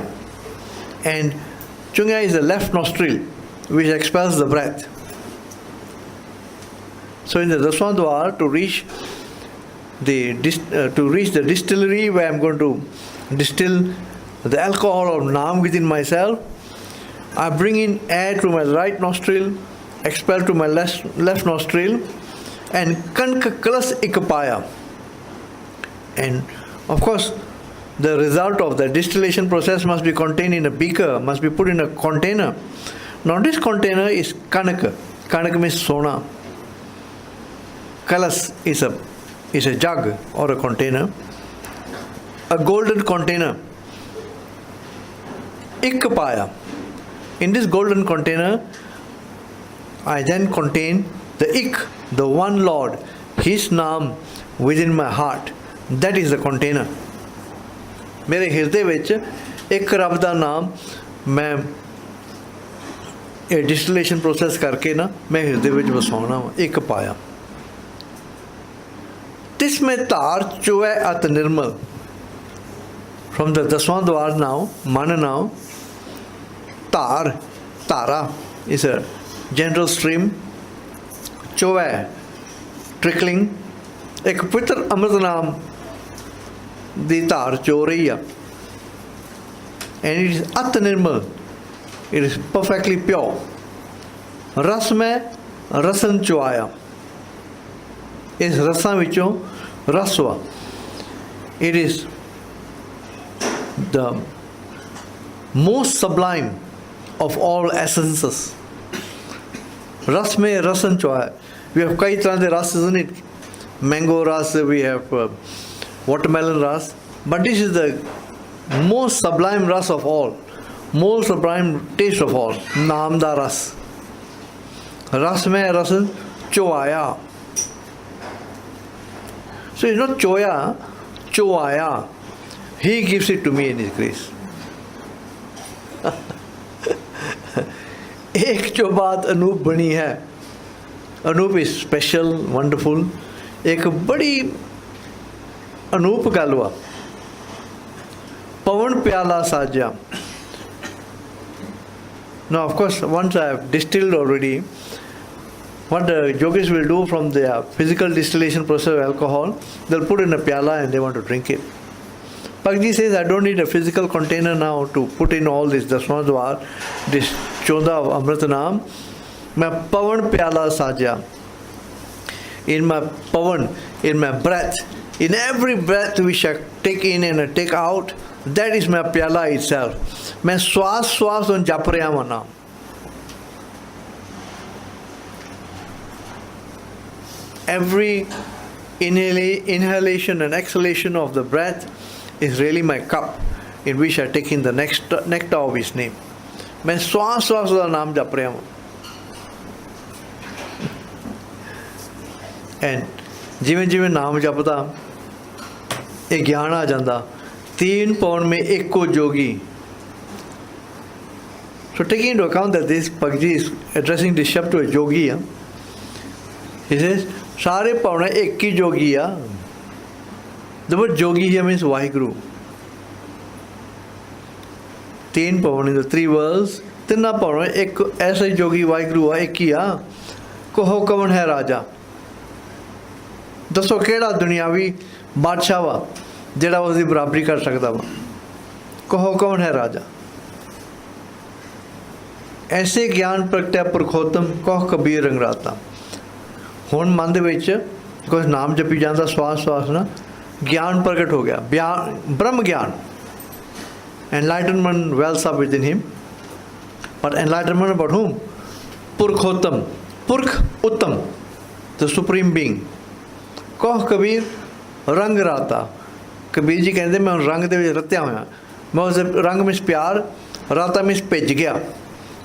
And Chungya is the left nostril, which expels the breath. So in the Daswan Dwar, to reach the distillery where I'm going to distill the alcohol of Naam within myself, I bring in air through my right nostril, expel through my left nostril, and Kanka Kalas Ikapaya. And of course, the result of the distillation process must be contained in a beaker, must be put in a container. Now this container is Kanaka. Kanaka means Sona. Kalas is a jug or a container. A golden container. Ikkapaya. In this golden container, I then contain the Ik, the one Lord, His Naam within my heart. That is the container. मेरे हृदय विच एक रब दा नाम मैं distillation process करके ना मैं हृदय विच वसाउणा वा एक पाया तिसमें धार चुए अत निर्मल from the Daswan Dwar now, Mana now, Tara is a general stream, Choe, trickling, एक पवित्र अमृत नाम दी धार चो रही है, and it is at nirmal, it is perfectly pure. रस में रसन चुआया, इस रसां विचों रसवा, it is the most sublime of all essences. रस में रसन चुआया. We have कई तरह के रस, isn't it? Mango ras, we have watermelon ras, but this is the most sublime ras of all, most sublime taste of all, Naam da ras. Ras mein rasan choaya. So it's not choya, choaya. He gives it to me in His grace. एक जो बात अनूप बनी है, Anoop is special, wonderful. एक बड़ी अनूप गल हुआ, पवन प्याला साजा. Now of course once I have distilled already, what the yogis will do from their physical distillation process of alcohol, they'll put in a pyala and they want to drink it. Bhagavat says, I don't need a physical container now to put in all this Daswan Dwar, this Choda of Amritanam. मैं पवन प्याला साजा. In my pavan, in my breath, in every breath which I take in and I take out, that is my pyala itself. मैं श्वास श्वास on जप रहा हूँ नाम. Every inhalation and exhalation of the breath is really my cup. in which I taking the next nectar of his name. मैं श्वास श्वास ਦਾ ਨਾਮ ਜਪ ਰਿਹਾ ਹਾਂ। ਐਂਡ ਜਿਵੇਂ ਜਿਵੇਂ ਨਾਮ ਜਪਦਾ ਇਹ ਗਿਆਨ ਆ ਜਾਂਦਾ। 3 पवन में एको जोगी। So taking into account that this Bhagat Ji is addressing this Shabd to a yogi, he says, सारे पवन एक ही जोगी आ। The word yogi here means Vaheguru. 3 Pawan in the 3 worlds, 3 पवन एक ऐसा जोगी वाहिगुरु आ, एक ही आ। कहो कौन है राजा? दसो केड़ा दुनियावी बादशाह वा ਜਿਹੜਾ ਉਸਦੀ ਬਰਾਬਰੀ ਕਰ ਸਕਦਾ ਵਾ। ਕਹੋ ਕੌਣ ਹੈ ਰਾਜਾ? ਐਸੇ ਗਿਆਨ ਪ੍ਰਗਟਿਆ ਪੁਰਖੋਤਮ ਕਹ ਕਬੀਰ ਰੰਗਰਾਤਾ। ਹੁਣ ਮਨ ਦੇ ਵਿੱਚ ਕੁਝ ਨਾਮ ਜਪੀ ਜਾਂਦਾ ਸਵਾਸ ਸਵਾਸ ਨਾਲ ਗਿਆਨ ਪ੍ਰਗਟ ਹੋ ਗਿਆ। ਬ੍ਰਹਮ ਗਿਆਨ, enlightenment wells up within him, but enlightenment about whom? ਪੁਰਖੋਤਮ, ਪੁਰਖ ਉੱਤਮ, the supreme being। ਕਹ ਕਬੀਰ ਰੰਗ ਰਾਤਾ। कबीर जी कहते मैं रंग के रत्या होया, मैं उस रंग में प्यार राता में भिज गया,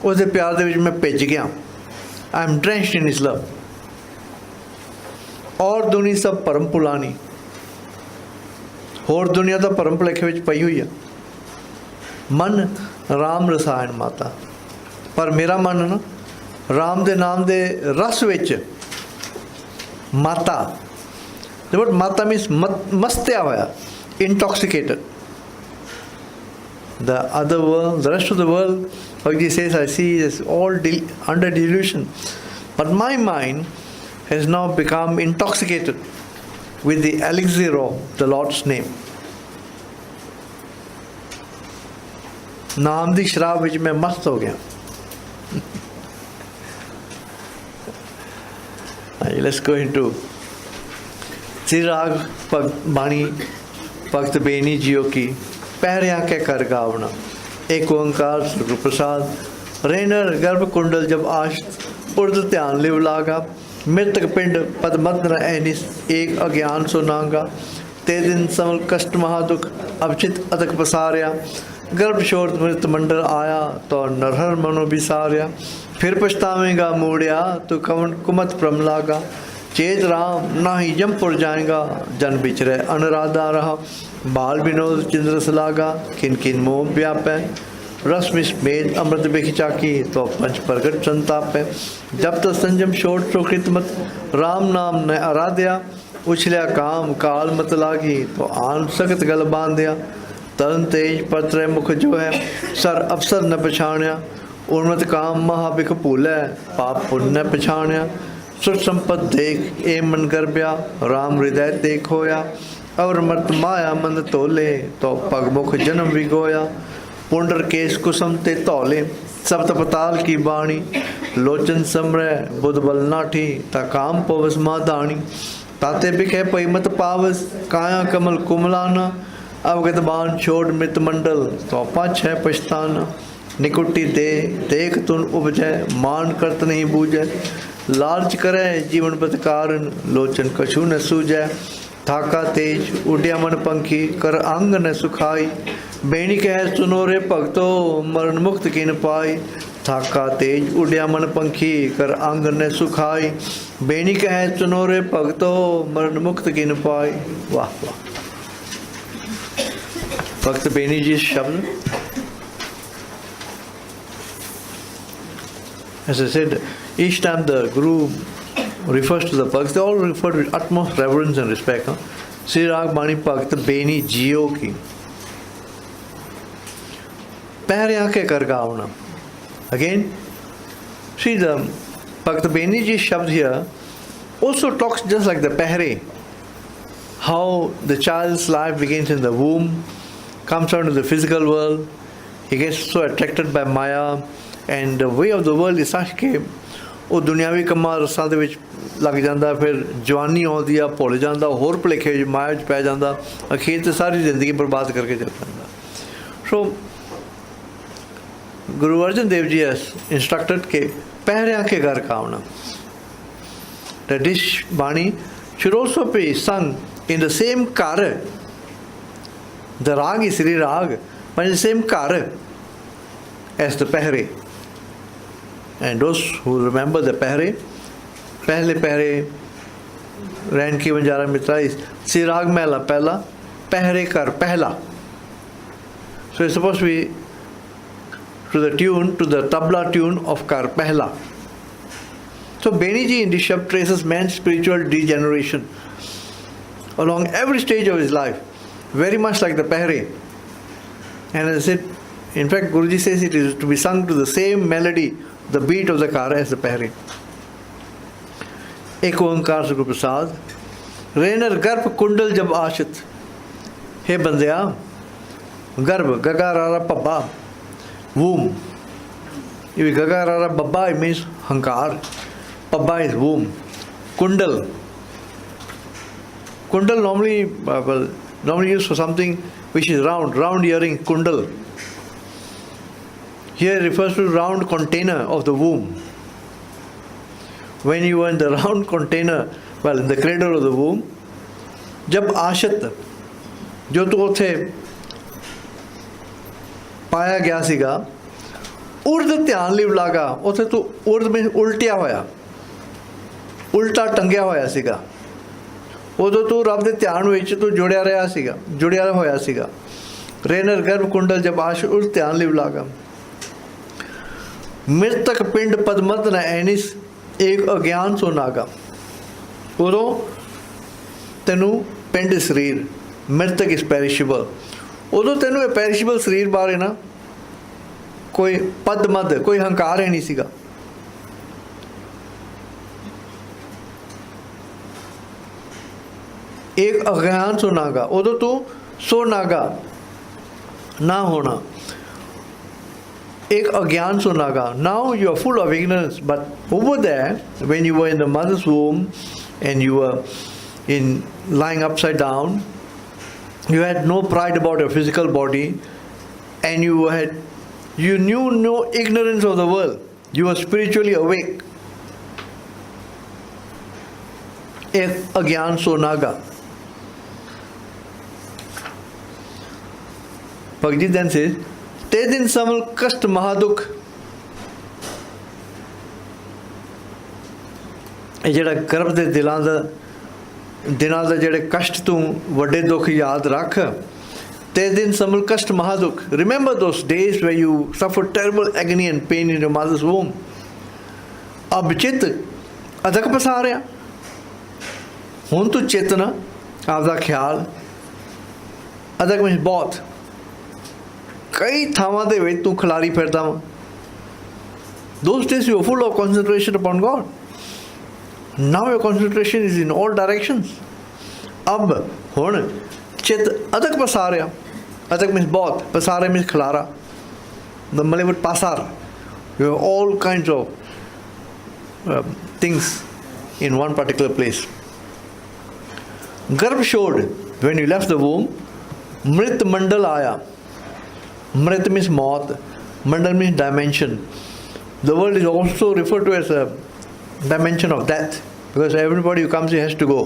उस प्यार के मैं भिज गया। I am drenched in his love. और दुनिया सब भरम भुलानी, होर दुनिया तो भरम भुलेखे में पई हुई है। मन राम रसायन माता, पर मेरा मन ना राम के नाम के रस विच माता। The word माता मीन्स मस्त्या होया, intoxicated। The other world, the rest of the world, Bhagavat Ji says, I see is all under delusion, but my mind has now become intoxicated with the elixir of the Lord's name। नाम दी शराब विच मैं मस्त हो गया। Let's go into Shri राग बाणी भगत बेनी जियो की। पहरिया के कर गावना, एक ओंकार सतगुर प्रसाद। रेनर गर्भ कुंडल जब आश उर्द ध्यान लिव लागा। मृतक पिंड पद मत न ऐनिस एक अज्ञान सो नांगा। ते दिन समल कष्ट महादुख अवचित अतक पसारिया। गर्भ शोर मृत मंडल आया तो नरहर मनो बिसारिया। फिर पछतावेगा मूड़िया तो कवन कुमत प्रम लागा। चेत राम ना ही जमपुर जाएगा, जन बिचरे अनुराधा रहा। बाल विनोद चिंद्रस लागा, किन किन मोह व्यापै। रस मिसमेद अमृत बिखचाकी तो पंच प्रगट संतापै। जब तक संयम छोड़ प्रकृत मत, राम नाम न आराध्या। उछलिया काम काल मत लागी तो आन सख्त गल बांध्या। तन तेज पत्र मुख जो है सर अवसर न पछाणिया। उन्मत काम महाबिख भूलै पाप पुण्य पछाणिया। सुर संपत देख ए मन गर्भया, राम हृदय देख होया। और मर्त माया मंद तोले तो पग मुख जन्म विगोया। पुंडर केश कुसुम ते तौले सप्त पताल की बाणी। लोचन समरय बुध बल नाठी ता काम पवस मादानी। ताते बिखे पई मत पावस काया कमल कुमलाना। अवगत बाण छोड़ मृत मंडल तो पछ है पछताना। निकुटी दे देख तुन उपजय, मान करत नहीं बूझै। लालच करे जीवन बतकारण, लोचन कछु न सूझै। थाका तेज उड्या मन पंखी, कर अंग न सुखाई। बेणी कह सुनो रे भगतो, मरण मुक्त किन पाई। थाका तेज उड्या मन पंखी, कर अंग न सुखाई। बेणी कह सुनो रे भगतो, मरण मुक्त किन पाई। वाह वाह। भक्त बेनी जी शब्द, as I said, each time the Guru refers to the Bhagats, they all refer with utmost reverence and respect. Sri Raag Bani Bhagat Beni Jiyo ki. Pehriya ke kar gaavna. Again, see the Bhagat Beni Ji Shabd here also talks just like the Pehre. How the child's life begins in the womb, comes out into the physical world, he gets so attracted by Maya, and the way of the world is such कि वो दुनियावी कमां रसां दे विच लग जाता, फिर जवानी आउंदी आ भुल जाता, होर भुलेखे माया च पै जाता, अखीर ते सारी जिंदगी बर्बाद करके चल जाता। सो गुरु अर्जन देव जी has instructed के पहरिया के घर कावना, that this Bani should also be sung in the same kar. The Raag is Sri Raag, but in the same car as the pehre. And those who remember the pehre, pehle pehre, Rain ki Banjara Mitra is Sri Raag Mehla Pehla, Pehre Kar Pehla. So it's supposed to be to the tabla tune of Kar Pehla. So Beni Ji in this shab traces man's spiritual degeneration along every stage of his life, very much like the pehre. And as I said, in fact, Guruji says it is to be sung to the same melody, the beat of the kara as the pehre. Ek oankar Guru Prasad, Rener Garp Kundal Jab Ashit. Hey Bandya, Garb, Gagarara Pabba, womb. If Gagarara Babba, it means Hankar. Pabba is womb. Kundal. Kundal normally used for something which is round earring, kundal. Here it refers to round container of the womb. When you are in the round container, in the cradle of the womb, jab ashat, jo tu uthe पाया गया सीगा, उर्द ध्यान live लागा, उथे तो उर्द में उल्टिया होया, उल्टा टंगिया होया सीगा, उदो तू रब दे ध्यान विच तू जुड़िया रहा सीगा, जुड़िया होया सीगा. रेनर गर्भ कुंडल जब आश उर्द ध्यान लिव लागा, मृतक पिंड पदमत न एनिस एक अज्ञान सो नागा. उदो तेनू पिंड शरीर, मृतक इज पेरिशेबल. उदो तेनू पेरिशेबल शरीर बारे ना कोई पद मद, कोई हंकार है नहीं सीगा. एक अज्ञान सो नागा, उदो तू सो नागा ना होना, एक अज्ञान सो Naga. Now you are full of ignorance, but over there when you were in the mother's womb and you were lying upside down, you had no pride about your physical body, and you knew no ignorance of the world. You were spiritually awake. Ek agyan so naga. Bhagavad then says, te din samal kast mahaduk. ਇਹ ਜਿਹੜਾ ਗਰਭ ਦੇ ਦਿਨਾਂ ਦਾ ਜਿਹੜੇ ਕਸ਼ਟ ਤੂੰ ਵੱਡੇ ਦੁੱਖ ਯਾਦ ਰੱਖ. ਤੇ ਦਿਨ ਸਮਲ ਕਸ਼ਟ ਮਹਾਦੁੱਖ. Remember those days where you suffered terrible agony and pain in your mother's womb. ਅਬ ਚਿੱਤ ਅਧਕ ਪਸਾਰਿਆ. ਹੁਣ ਤੂੰ ਚੇਤਨਾ ਆਪਦਾ ਖਿਆਲ ਅਧਕ ਵਿੱਚ ਬਹੁਤ ਕਈ ਥਾਵਾਂ ਦੇ ਵਿੱਚ ਤੂੰ ਖਿਲਾਰੀ ਫਿਰਦਾ ਵਾ. Those days you were full of concentration upon God. Now your concentration is in all directions. अब ਹੁਣ चित अदक पसारिया. अदक means बहुत, pasara means खिलारा. The Malay word pasar. You have all kinds of things in one particular place. गर्भ showed when you left the womb. मृत मंडल आया. मृत means मौत. मंडल means dimension. The world is also referred to as a dimension of death, because everybody who comes here has to go.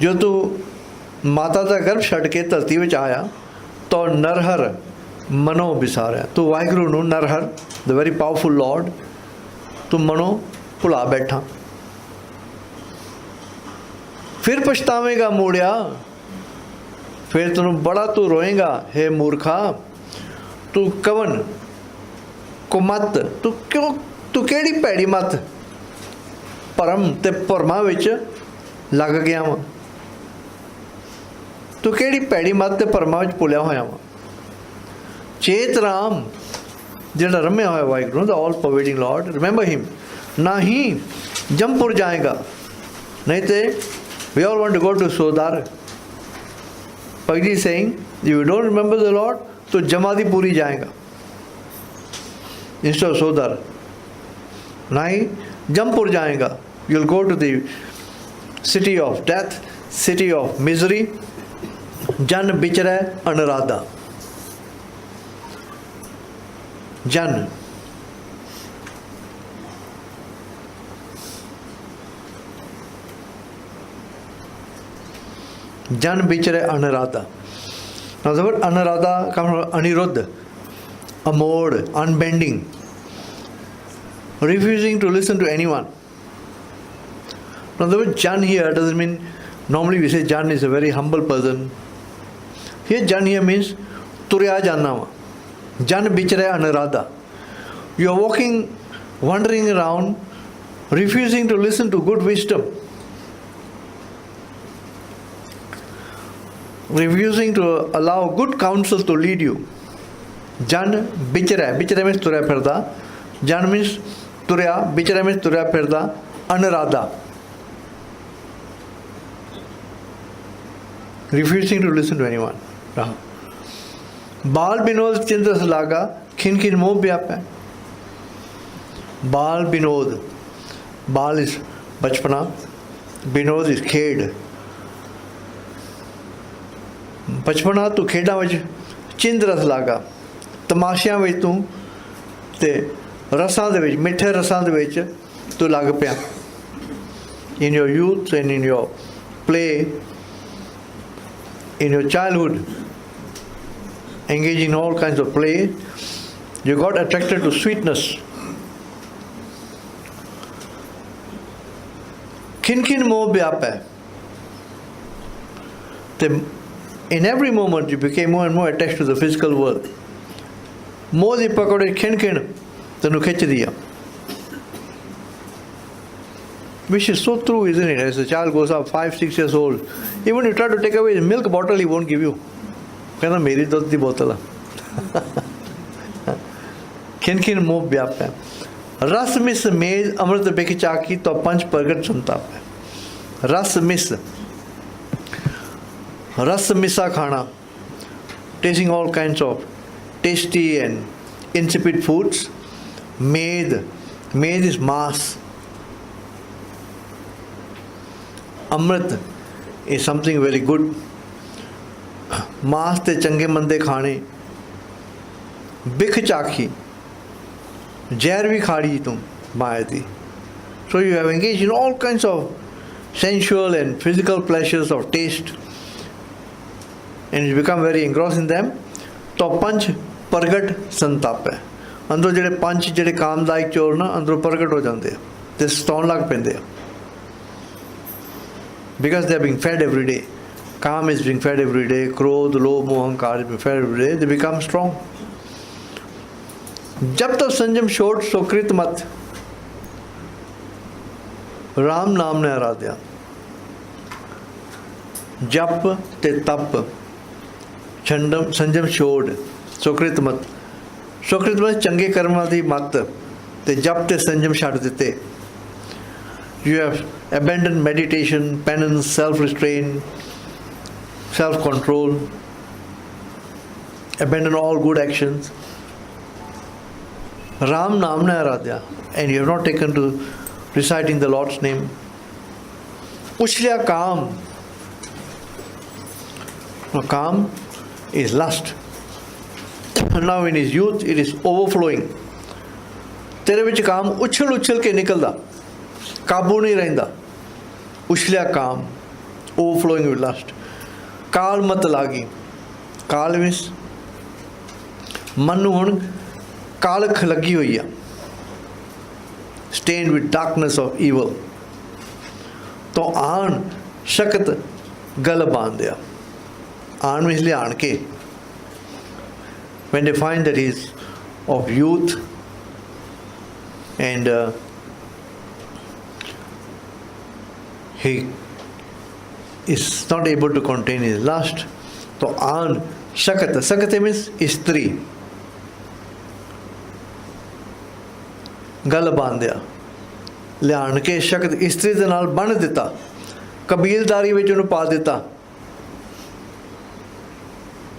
जो तू माता का गर्भ छड़ के धरती विच आया तो नरहर मनो बिसारिया. तू वाहिगुरू नूं Narhar, the very powerful Lord, तू मनो भुला बैठा. फिर पछतावेगा मूड़िया, फिर तेनू बड़ा तू रोएगा हे मूर्खा. तू कवन कुमत, तू क्यों, तू केड़ी भैड़ी मत भरम ते भरमा विच लग गया वा. तू केड़ी भैड़ी मत ते भरमा विच भुलिया होया वा. चेत राम जिहड़ा रम्या होया Waheguru, the all pervading Lord, remember him. ना ही जमपुर जाएगा, नहीं ते we all want to go to Sodar. Bhagavad is saying, if you don't remember the Lord, तो जमादीपुरी जाएगा instead of सोदार. नहीं जमपुर जाएगा, you'll go to the city of death, city of misery. जन बिचरै अनुराधा. जन जन बिचरै Anuradha. Now the word Anurada comes from Aniruddha, a mode, unbending, refusing to listen to anyone. Now the word Jan here doesn't mean, normally we say Jan is a very humble person. Here Jan here means Turya Janama. Jan Bichara Anurada. You are walking, wandering around, refusing to listen to good wisdom. Refusing to allow good counsel to lead you. Jan Bichara. Bichara means Turya Perda. Jan means Turya. Bichara means Turya Perda. Anurada. Refusing to listen to anyone. Bal Binod Chindas Laga. Khin Khin Moh Vyap hai. Bal Binod. Bal is Bachpana. Binod is Khed. ਬਚਪਨਾ ਤੂੰ ਖੇਡਾਂ ਵਿੱਚ ਚਿੰਦ ਰਸ ਲਾਗਾ, ਤਮਾਸ਼ਿਆਂ ਵਿੱਚ ਤੂੰ ਤੇ ਰਸਾਂ ਦੇ ਵਿੱਚ, ਮਿੱਠੇ ਰਸਾਂ ਦੇ ਵਿੱਚ ਤੂੰ ਲੱਗ ਪਿਆ. In your youth and in your play, in your childhood, engaging in all kinds of play, you got attracted to sweetness. Khin khin moh vyap hai. In every moment, you became more and more attached to the physical world. More the pakode khin khin, tenu khich diya. Which is so true, isn't it? As a child goes up 5-6 years old, even you try to take away his milk bottle, he won't give you. Kehna meri dudh di bottle hai. Khin khin moh vyap hai. Ras mis mez amrit beki chaki to panch pragat santap hai. Ras mis. Ras misa khana, tasting all kinds of tasty and insipid foods. Med is mass. Amrit is something very good. Maas te change mande khane. Bikh chakhi, jair bhi khadi tum maayati. So you have engaged in all kinds of sensual and physical pleasures of taste, and you become very engrossed in them. तो पंच प्रगट संताप है. अंदरों जेडे पंच जेडे कामदायक चोर ना अंदरों प्रगट हो जाते हैं, ते सताउन लग पैंदे हैं. Because they are being fed every day. Kam is being fed every day. Krodh, Lobh, Moh, Ahankar is being fed every day. They become strong. जब तक संयम छोड़ सुकृत मत, राम नाम ने आराध्या. जप ते तप, संयम छोड़ सुकृत मत. सुकृत मत चंगे कर्मां दी मत, ते जप ते संयम छड्ड दिते. You have abandoned meditation, penance, self-restraint, self-control, abandoned all good actions. Ram Naam na aradhya, and you have not taken to reciting the Lord's name. Uchlya Kaam. Now, Kaam is lust. Now in his youth it is overflowing. तेरे विच काम उछल उछल के निकलदा, काबू नहीं रहिंदा. उछलिया काम, overflowing with lust. काल मत लागी. काल मीन्स मन नूं हुण कालख लगी हुई है, stained with darkness of evil. तो आन शक्त गल बांधिया. आन मीन्स लियाण के. When they find that he is of youth and he is not able to contain his lust, तो आन शक्त, शक्त means स्त्री, गल बांधिया. लियाण के शक्त स्त्री दे नाल बन दिता, कबीलदारी विच उहनूं पा दिता.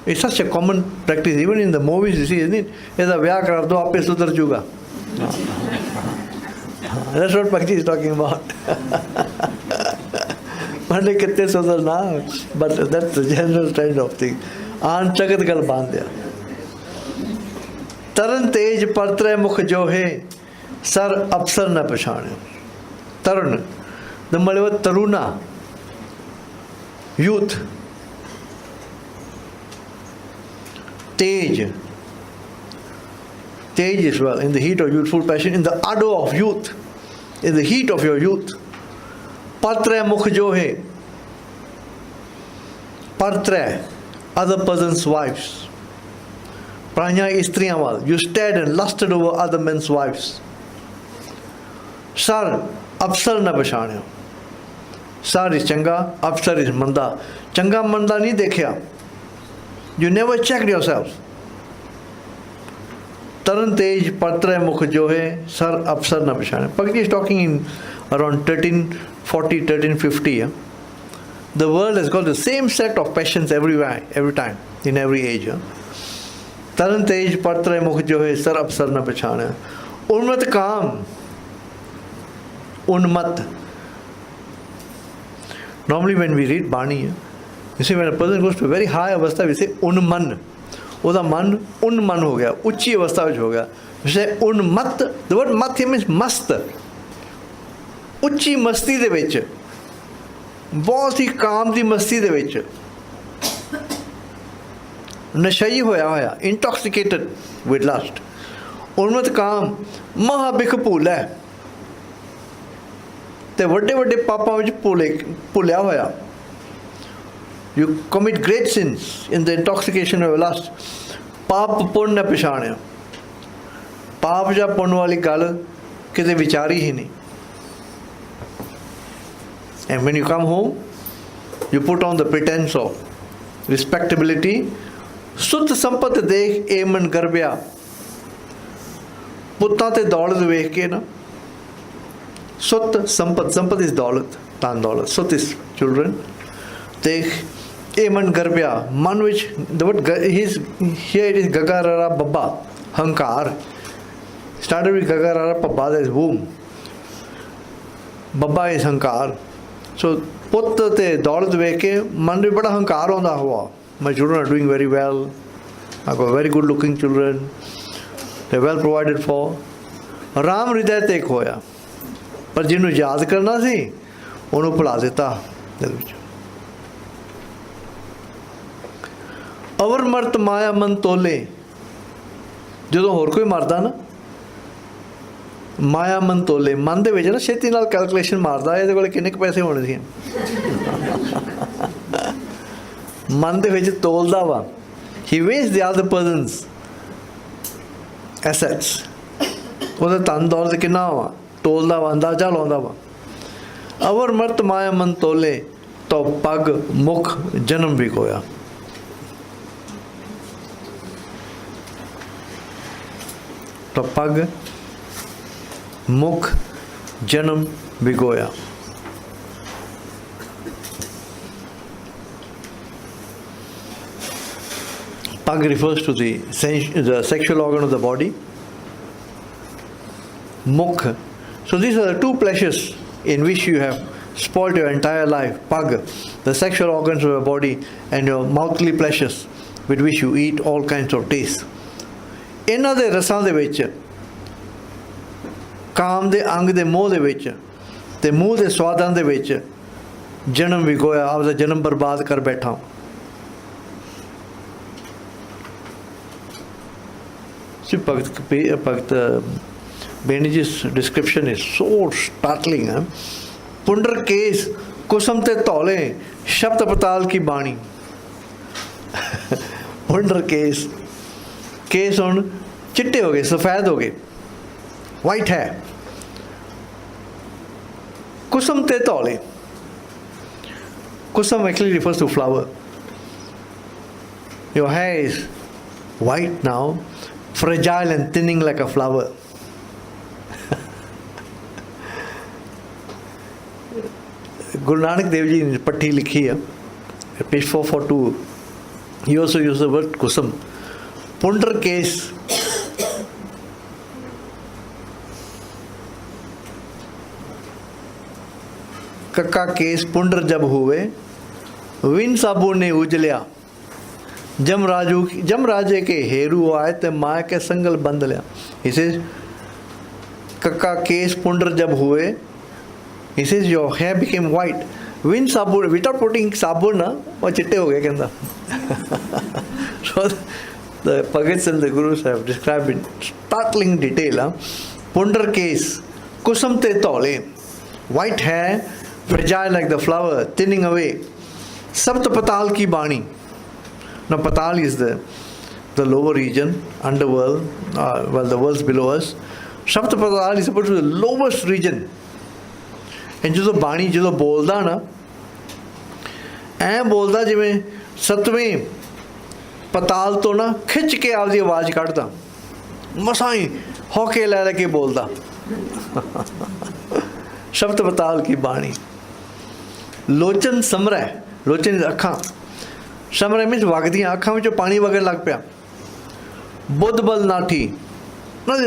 It's such a common practice, even in the movies you see, isn't it? If the vyah kar do, ape sudhar juga. That's what Pakji is talking about. Mane kitte sudhar na, but that's the general trend of thing. Aan chagat gal bandhya. Taran tej partre mukh jo hai, sar apsar na pachane. Taran, the Malayalam taruna, youth. Tej. Tej is well, in the heat of youthful passion, in the ardor of youth, in the heat of your youth. Patre mukh jo hai. Patre, other person's wives. Pranya istriyan wal, you stared and lusted over other men's wives. Sar, apsar na pਛਾਣਿਓ. Sar is changa, apsar is manda. Changa manda nahi dekhya. You never checked yourself. Taran tej patre mukh jo hai, sar apsar na pਛਾਣਿਓ. Bhagavat is talking in around 1340, 1350. Yeah? The world has got the same set of passions everywhere, every time, in every age. Yeah? Taran tej patre mukh jo hai, sar apsar na pਛਾਣਿਓ. Unmat kaam. Unmat. Normally when we read Bani, you see when a person goes to a very high avastha, we say unman. Oda man unman ho gaya, uchi avastha vich ho gaya. We say unmat. The word mat here means mast. Uchi masti de vich. बहुत ही काम दी मस्ती ਦੇ ਵਿੱਚ ਨਸ਼ਈ ਹੋਇਆ ਹੋਇਆ, intoxicated with lust. ਉਨਮਤ ਕਾਮ ਮਹਾ ਬਿਖ ਭੂਲਾ ਤੇ ਵੱਡੇ ਵੱਡੇ ਪਾਪਾਂ ਵਿੱਚ ਭੁੱਲਿਆ ਹੋਇਆ. You commit great sins in the intoxication of lust. ਪਾਪ ਪੁੰਨ ਨਾ ਪਛਾਣਿਆ. ਪਾਪ ਜਾਂ ਪੁੰਨ ਵਾਲੀ ਗੱਲ ਕਿਤੇ ਵਿਚਾਰੀ ਹੀ ਨਹੀਂ. And when you come home, you put on the pretense of respectability. Sut sampat dekh e man garbya. Putta te daulat vekh ke na. Sut sampat. Sampat is daulat, tan daulat. Sut is children. Dekh e man garbya. Man which, the word here it is gagarara babba. Hankar. Started with gagarara babba, that is womb. Babba is hankar. So, ਪੁੱਤ ਤੇ ਦੌਲਤ ਵੇਖ ਕੇ ਮਨ ਵਿੱਚ ਬੜਾ ਹੰਕਾਰ ਆਉਂਦਾ ਹੋਆ. My children are doing very well. I've got very good looking children. They're well provided for. Ram ਹਿਰਦੈ ਤੇ ਇੱਕ ਹੋਇਆ. ਪਰ ਜਿਹਨੂੰ ਯਾਦ ਕਰਨਾ ਸੀ ਉਹਨੂੰ ਭੁਲਾ ਦਿੱਤਾ ਦਿਲ ਵਿੱਚ. ਅਵਰ ਮਰਤ ਮਾਇਆ ਮਨ ਤੋਲੇ. ਜਦੋਂ ਹੋਰ ਕੋਈ ਮਰਦਾ ਨਾ, ਮਾਇਆ ਮਨ ਤੋਲੇ, ਮਨ ਦੇ ਵਿੱਚ ਨਾ ਛੇਤੀ ਨਾਲ ਕੈਲਕੂਲੇਸ਼ਨ ਮਾਰਦਾ, ਇਹਦੇ ਕੋਲ ਕਿੰਨੇ ਕੁ ਪੈਸੇ ਹੋਣੇ ਸੀ. ਮਨ ਦੇ ਵਿੱਚ ਤੋਲਦਾ ਵਾ. ਹੀ ਵੇਸ the other person's assets. ਉਹਦਾ ਧਨ ਦੌਲਤ ਕਿੰਨਾ ਵਾ ਤੋਲਦਾ ਵਾ, ਅੰਦਾਜ਼ਾ ਲਾਉਂਦਾ ਵਾ. ਅਵਰ ਮਰਤ ਮਾਇਆ ਮਨ ਤੋਲੇ ਤੋ ਪੱਗ ਮੁਖ ਜਨਮ ਵੀ ਕੋਇਆ. ਤੋ ਪੱਗ ਮੁਖ ਜਨਮ ਵਿਗੋਇਆ. Pag refers to the sexual organ of the body. Mukh. So these are the two pleasures in which you have spoiled your entire life. Pag, the sexual organs of your body, and your mouthly pleasures with which you eat all kinds of tastes. ਇਹਨਾਂ ਦੇ ਰਸਾਂ ਦੇ ਵਿੱਚ, ਕਾਮ ਦੇ ਅੰਗ ਦੇ ਮੋਹ ਦੇ ਵਿੱਚ ਤੇ ਮੂੰਹ ਦੇ ਸਵਾਦਾਂ ਦੇ ਵਿੱਚ ਜਨਮ ਵਿਗੋਇਆ. ਆਪਦਾ ਜਨਮ ਬਰਬਾਦ ਕਰ ਬੈਠਾ. See, Bhagat Kabeer Ji's description is so startling. Pundar case kusam te tole shabd patal ki bani. Pundar case ਹੁਣ ਚਿੱਟੇ ਹੋ ਗਏ, ਸਫੈਦ ਹੋ ਗਏ, ਵਾਈਟ ਹੈ. ਕੁਸਮ ਤੇ ਤੌਲੇ. Kusam actually refers to flower. Your hair is white now, fragile and thinning like a flower. Guru Nanak Dev Ji ने पट्टी लिखी है, page 442. He also used the word kusam. पुंडर केस. कक्का केस पुंडर जब हुए, विन साबू ने उजलिया. जम राजे के हेरू आए ते माया के संगल बंद लिया. He says, कक्का केस पुंडर जब हुए, he says your hair became white. Wind sabun, without putting sabun ना, वो चिट्टे हो गए कहता. So The Bhagats and the Gurus have described in startling detail. Pundar case, kusam te tole, white hair, fragile like the flower, thinning away. Sapt patal ki bani. Now patal is the lower region, underworld, the worlds below us. Sapt patal is supposed to be the lowest region. And ਜਦੋਂ ਬਾਣੀ ਜਦੋਂ ਬੋਲਦਾ ਨਾ ਐਂ ਬੋਲਦਾ ਜਿਵੇਂ ਸੱਤਵੇਂ ਪਤਾਲ ਤੋਂ ਨਾ ਖਿੱਚ ਕੇ ਆਪਦੀ ਆਵਾਜ਼ ਕੱਢਦਾ, ਮਸਾਂ ਹੀ ਹੌਕੇ ਲੈ ਕੇ ਬੋਲਦਾ। ਸ਼ਬਦ ਪਤਾਲ ਕੀ ਬਾਣੀ। ਲੋਚਨ ਸਮਰੈ, ਲੋਚਨ ਅੱਖਾਂ, ਸਮਰੈ ਮੀਨਸ ਵਗਦੀਆਂ ਅੱਖਾਂ ਵਿੱਚੋਂ ਪਾਣੀ ਵਗਣ ਲੱਗ ਪਿਆ। ਬੁੱਧ ਬਲ ਨਾਠੀ,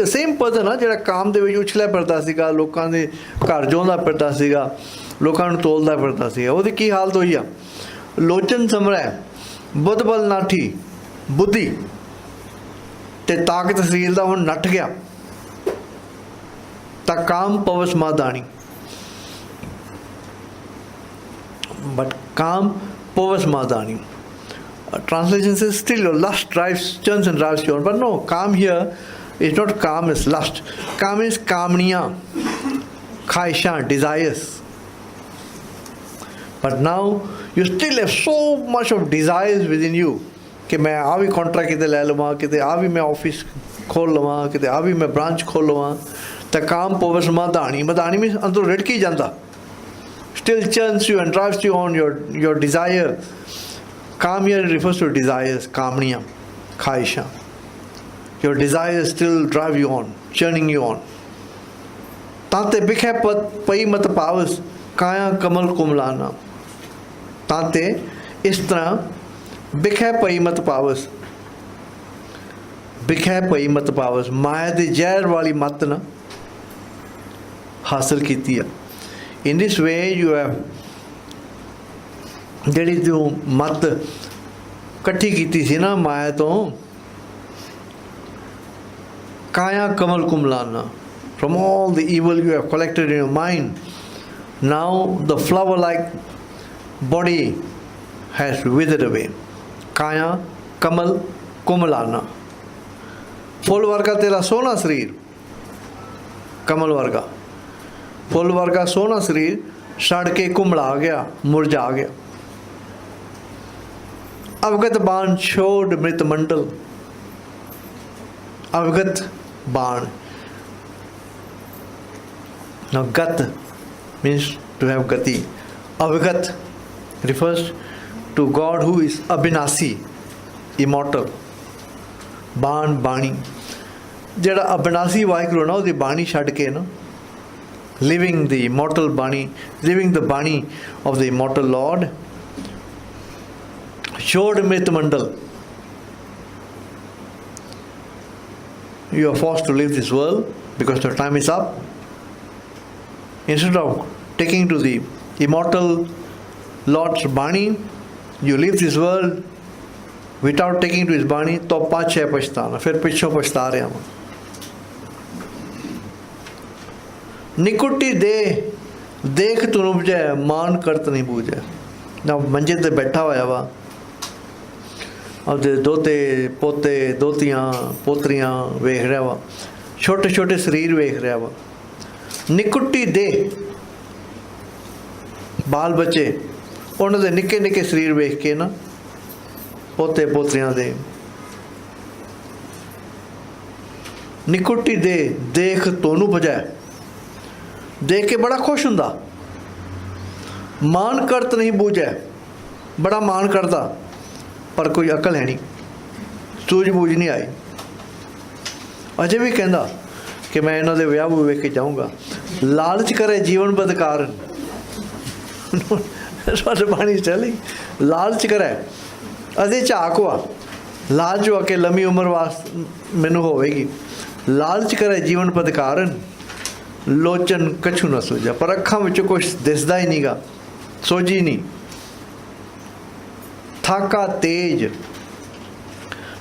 ਸੇਮ ਪਰਸਨ ਆ ਜਿਹੜਾ ਕਾਮ ਦੇ ਵਿੱਚ ਉਛਲਿਆ ਫਿਰਦਾ ਸੀਗਾ, ਲੋਕਾਂ ਦੇ ਘਰ ਜਿਉਂਦਾ ਫਿਰਦਾ ਸੀਗਾ, ਲੋਕਾਂ ਨੂੰ ਤੋਲਦਾ ਫਿਰਦਾ ਸੀਗਾ, ਉਹਦੀ ਕੀ ਹਾਲਤ ਹੋਈ ਆ। ਲੋਚਨ ਸਮਰੈ, ਬੁੱਧ ਬਲ ਨਾਠੀ, ਬੁੱਧੀ ਤੇ ਤਾਕਤ ਸਰੀਰ ਦਾ ਹੁਣ ਨੱਠ ਗਿਆ। ਤਾਂ ਕਾਮ ਪਵਸ ਮਾਦਾਣੀ, ਬਟ ਕਾਮ ਪਵਸ ਮਾਦਾਣੀ। Translation says still your lust drives, churns and drives you on. But no, calm here is not calm as lust. Calm is kamniya, khaishan, desires. But now you still have so much of desires within you कि मैं आ भी contract किते ले लवां, किते आ भी मैं office खोल लवां, किते आ भी मैं ब्रांच खोल लवां। तो काम पवस मधानी, मधानी में अंदरों रिड़की जाता, still churns you and drives you on your desire. Kam here refers to desires, kamniya, khaisha. Your desires still drive you on, churning you on. Tante bikhe pai mat pavas, kaya kamal kumlana. Tante is tarah bikhe pai mat pavas, bikhe pai mat pavas. Maya de zahar wali mat na ਹਾਸਲ ਕੀਤੀ ਆ। In this way you have ਜਿਹੜੀ ਤੂੰ ਮੱਤ ਇਕੱਠੀ ਕੀਤੀ ਸੀ ਨਾ ਮਾਇਆ ਤੋਂ, ਕਾਇਆ ਕਮਲ ਕੁਮਲਾਨਾ, from all the evil you have collected in your mind, now the flower like body has withered away. ਕਾਇਆ ਕਮਲ ਕੁਮਲਾਨਾ, ਫੁੱਲ ਵਰਗਾ ਤੇਰਾ ਸੋਹਣਾ ਸਰੀਰ, ਕਮਲ ਵਰਗਾ ਫੁੱਲ ਵਰਗਾ ਸੋਹਣਾ ਸਰੀਰ ਸੜ ਕੇ ਕੁਮਲਾ ਗਿਆ, ਮੁਰਝਾ ਗਿਆ। अवगत बाण छोड़ मृत मंडल, अवगत बाण। Now gat means to have gati. Avgat refers to God who is abhinasi, immortal. ਬਾਣ ਬਾਣੀ, ਜਿਹੜਾ ਅਬਿਨਾਸੀ ਵਾਹਿਗੁਰੂ ਨਾ ਉਹਦੀ ਬਾਣੀ ਛੱਡ ਕੇ ਨਾ, living the immortal ਬਾਣੀ, living the ਬਾਣੀ of the immortal Lord, showed Mrit Mandal. You are forced to leave this world because your time is up. Instead of taking to the immortal Lord's Bani, you leave this world without taking to his Bani, तो पाछे पछताना, फिर पिछों पछता रहे हम। निकुटी दे देख तू उपजै, मान करत नहीं बूझै। ना मंजे ते बैठा होया वा, ਆਪਦੇ ਦੋਤੇ ਪੋਤੇ ਦੋਤੀਆਂ ਪੋਤਰੀਆਂ ਵੇਖ ਰਿਹਾ ਵਾ, ਛੋਟੇ ਛੋਟੇ ਸਰੀਰ ਵੇਖ ਰਿਹਾ ਵਾ। ਨਿਕੁੱਟੀ ਦੇ ਬਾਲ ਬੱਚੇ, ਉਹਨਾਂ ਦੇ ਨਿੱਕੇ ਨਿੱਕੇ ਸਰੀਰ ਵੇਖ ਕੇ ਨਾ, ਪੋਤੇ ਪੋਤਰੀਆਂ ਦੇ, ਨਿਕੁੱਟੀ ਦੇ ਦੇਖ ਤੋਨੂੰ ਭਜੈ, ਦੇਖ ਕੇ ਬੜਾ ਖੁਸ਼ ਹੁੰਦਾ। ਮਾਨ ਕਰਤ ਨਹੀਂ ਬੂਝੈ, ਬੜਾ ਮਾਨ ਕਰਦਾ, ਪਰ ਕੋਈ ਅਕਲ ਹੈ ਨਹੀਂ, ਸੂਝ-ਬੂਝ ਨਹੀਂ ਆਈ। ਅਜੇ ਵੀ ਕਹਿੰਦਾ ਕਿ ਮੈਂ ਇਹਨਾਂ ਦੇ ਵਿਆਹ ਵੇਖ ਕੇ ਜਾਊਂਗਾ। ਲਾਲਚ ਕਰੇ ਜੀਵਨ ਬਦਕਾਰਨ, ਸਾਡੇ ਬਾਣੀ ਚੱਲੀ, ਲਾਲਚ ਕਰੇ ਅਜੇ ਝਾਕ ਵਾ, ਲਾਲਚ ਹੋ ਕੇ ਲੰਮੀ ਉਮਰ ਵਾਸਤੇ ਮੈਨੂੰ ਹੋਵੇਗੀ। ਲਾਲਚ ਕਰੇ ਜੀਵਨ ਬਦਕਾਰਨ, ਲੋਚਨ ਕਛੂ ਨਾ ਸੋਝਾ, ਪਰ ਅੱਖਾਂ ਵਿੱਚੋਂ ਕੁਛ ਦਿਸਦਾ ਹੀ ਨਹੀਂਗਾ, ਸੋਝੀ ਨਹੀਂ। Thaka tej.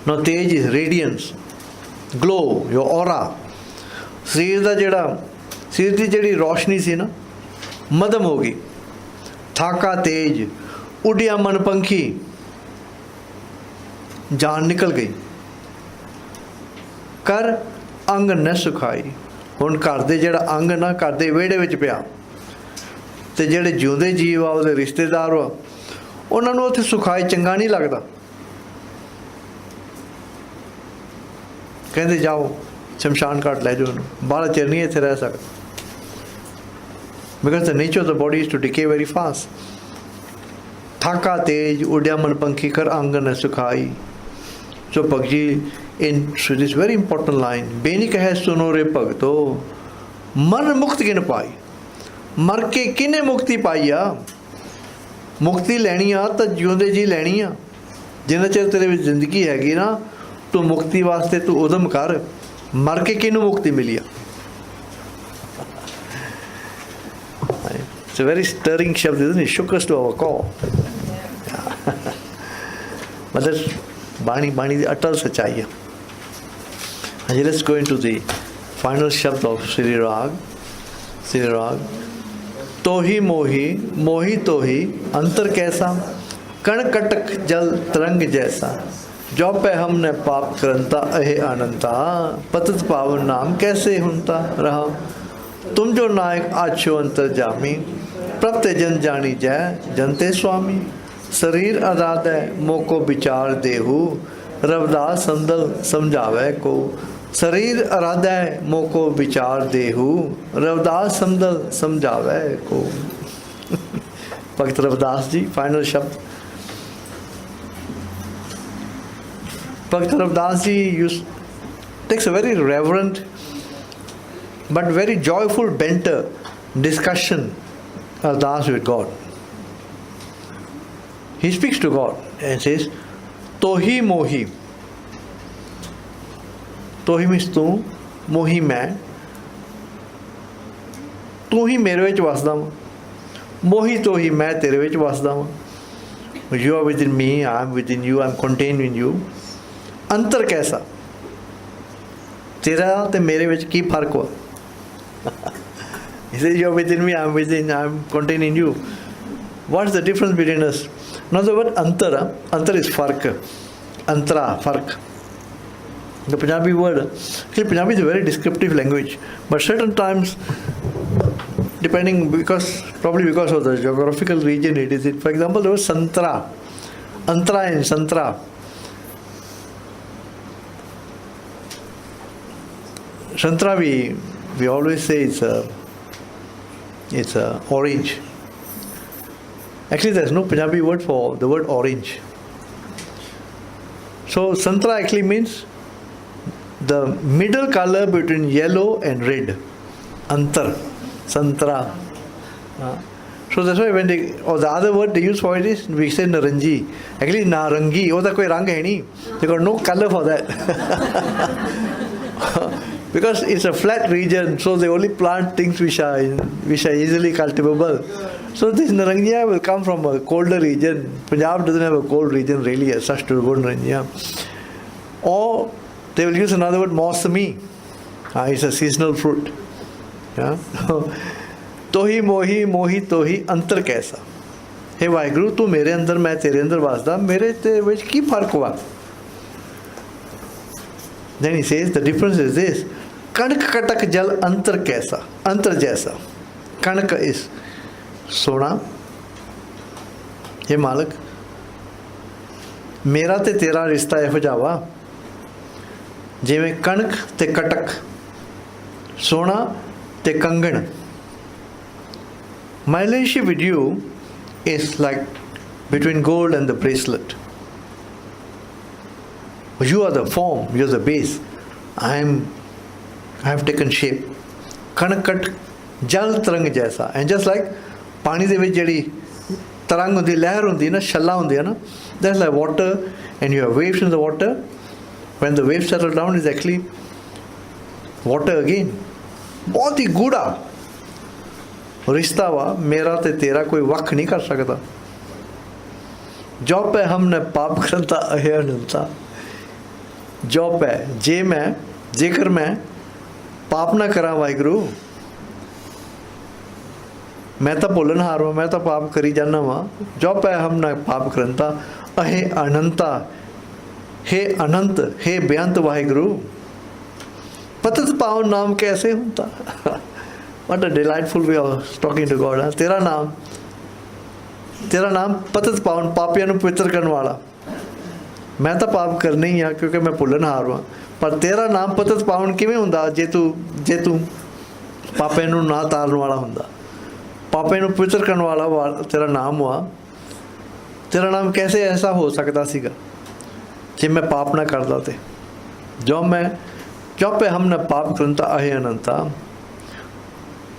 Now tej is radiance, glow, your aura. ਸਰੀਰ ਦਾ ਜਿਹੜਾ, ਸਰੀਰ ਦੀ ਜਿਹੜੀ ਰੋਸ਼ਨੀ ਸੀ ਨਾ, ਮਦਮ ਹੋ ਗਈ। ਥਾਕਾ ਤੇਜ, ਉੱਡਿਆ ਮਨ ਪੰਖੀ, ਜਾਨ ਨਿਕਲ ਗਈ। कर अंग न सुखाई। हुण घर दे जिहड़ा अंग ना घर दे विहड़े विच पिया ते जिहड़े जिउंदे जीव आ उहदे रिश्तेदार आ उन्हां नूं उत्थे सुखाई चंगा नहीं लगदा। कहंदे जाओ शमशान घाट लै जाओ, बाहला चिर नहीं इत्थे रह सकदा, because the nature of the body is to decay very fast. थाका तेज उड्या मन पंखी कर अंग न सुखाई। So Bhagat ji in this very important line, Beni कहे सुनो रे भगतो मन मुक्त किन पाई। मर के किने मुक्ति पाई आ? मुक्ति लैनी आ तो जिउंदे जी लैनी आ। जिन्ना चिर तेरे विच जिंदगी हैगी ना तू मुक्ति वास्ते तू उदम कर। मर के किनू मुक्ति मिली आ? It's a very stirring shabd, isn't it? Shook us to our core. But that's Bani the utter sachai. And let's go into the final shabd of Sri Raag. Sri Raag. तोही मोही मोही तोही अंतर कैसा, कण कटक जल तरंग जैसा। जो पे हमने पाप करंता अहे अनंता, पतित पावन नाम कैसे हुनता रहा। तुम जो नायक आछो अंतर जामी, प्रत्य जन जानी जय जनते स्वामी। शरीर आराधय मोको विचार देहु, रविदास संदल समझावे को। शरीर आराधय मोको विचार देहु, रविदास संदल समझावे को। भगत रविदास जी, फाइनल शब्द। Bhagat Kabeer Ji takes a very reverent but very joyful banter discussion ardas with God. He speaks to God and says, Tohi mohi. Tohi means tu, mohi main. तू ही मेरे विच वसदा वा, मोही तो ही मैं तेरे विच वसदा वा। You are within me, I am within you, I am contained in you. अंतर कैसा? तेरा ते मेरे विच की फर्क हुआ? He says you are within me, I am within, I am contained in you. What is the difference between us? Now the word antar, antar is fark, antara, fark. The Punjabi word, actually Punjabi is a very descriptive language, but certain times, depending, probably because of the geographical region it is. For example, there was santra, antara and santra. Santra we always say it's a orange. Actually, there's no Punjabi word for the word orange. So santra actually means the middle color between yellow and red. Antar, santra. So that's why when the other word they use for it is, we say naranji. Actually, narangi, oh, koi rang hai nahi. They got no color for that. Because it's a flat region, so they only plant things which are easily cultivable. So this narangiya will come from a colder region. Punjab doesn't have a cold region really as such to go narangiya. Or they will use another word, mausami. It's a seasonal fruit. Yeah? Tohi mohi mohi tohi antar kaisa. Hey Vaheguru, tu mere andar main tere andar vasda, mere te vich ki fark hua? Then he says the difference is this. Kanak katak jal antar kaisa, antar jaisa. Kanak is sona. Hey Malik, मेरा ते तेरा रिश्ता इहो जिहा वा जिवें कणक ते कटक, सोना ते कंगण. My relationship with you is like between gold and the bracelet. You are the form, you are the base. I have taken shape. Kanak kat jal tarang jaisa. And just like pani de vich jehdi tarang hundi, lehar hundi na, shalla hundi na, that's like water, and you have waves in the water. When the waves settle down, it's actually water again. बहुत ही गूढ़ा रिश्ता वा मेरा ते तेरा, कोई वख नहीं कर सकता. जो पे हमने पाप करता अहे अनंता. जो पे जे मैं जेकर मैं पाप ना करा वाहिगुरु, मैं तो भुलन हार वा, मैं तो पाप करी जाना वा. जो पे हमने पाप करता अहे अनंता. हे अनंत, हे बेअंत वाहिगुरु. पतित पावन नाम कैसे होता। What a delightful way of talking to God. हाँ? तेरा नाम पतित पावन, पापियां नूं पवित्र करने वाला। मैं तो पाप करने ही हाँ क्योंकि मैं भुल्लनहार हाँ, पर तेरा नाम पतित पावन किवें हुंदा जे तू पापियां नूं ना तारन वाला हुंदा, पापियां नूं पवित्र करने वाला तेरा नाम हुआ। तेरा नाम कैसे ऐसा हो सकता सीगा जे मैं पाप ना करदा ते। जब पे हमने पाप करता आहे अनंता,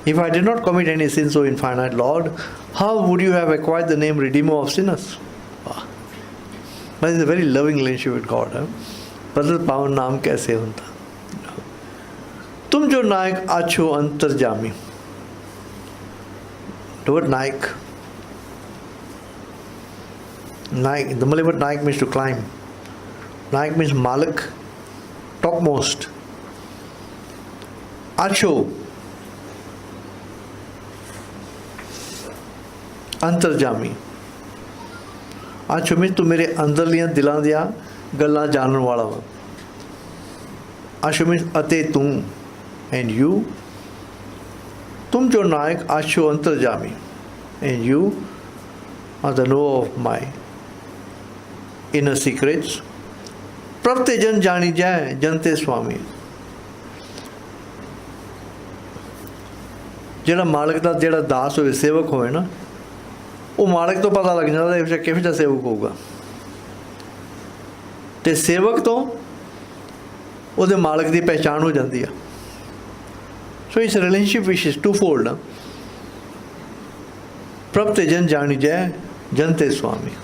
if I did not commit any sin, so infinite Lord, how would you have acquired the name Redeemer of sinners? Wow. That is a very loving relationship with God. पतित पावन नाम कैसे होता। तुम जो नायक आछो अंतर्जामी। The word naik, the Malay word naik means to climb. Naik means Malik, topmost. Acho, अंतरजामी। आछो मीन तू मेरे अंदरलियां दिलां दियां गल्लां जानन वाला वा। आछो मीन अते तू, एंड यू, तुम जो नायक आछो अंतरजामी, and you are the know of my inner secrets. प्रभ ते जन जानी जाए, जन ते स्वामी। ਜਿਹੜਾ ਮਾਲਕ ਦਾ ਜਿਹੜਾ ਦਾਸ ਹੋਵੇ, ਸੇਵਕ ਹੋਵੇ ਨਾ, ਉਹ ਮਾਲਕ ਤੋਂ ਪਤਾ ਲੱਗ ਜਾਂਦਾ ਇਹ ਕਿਹੋ ਜਿਹਾ ਸੇਵਕ ਹੋਊਗਾ, ਤੇ ਸੇਵਕ ਤੋਂ ਉਹਦੇ ਮਾਲਕ ਦੀ ਪਹਿਚਾਣ ਹੋ ਜਾਂਦੀ ਆ। ਸੋ ਇਸ relationship which is two fold. ਪ੍ਰਭ ਤੇ ਜਨ ਜਾਣੀ ਜੈ, ਜਨ ਤੇ ਸੁਆਮੀ।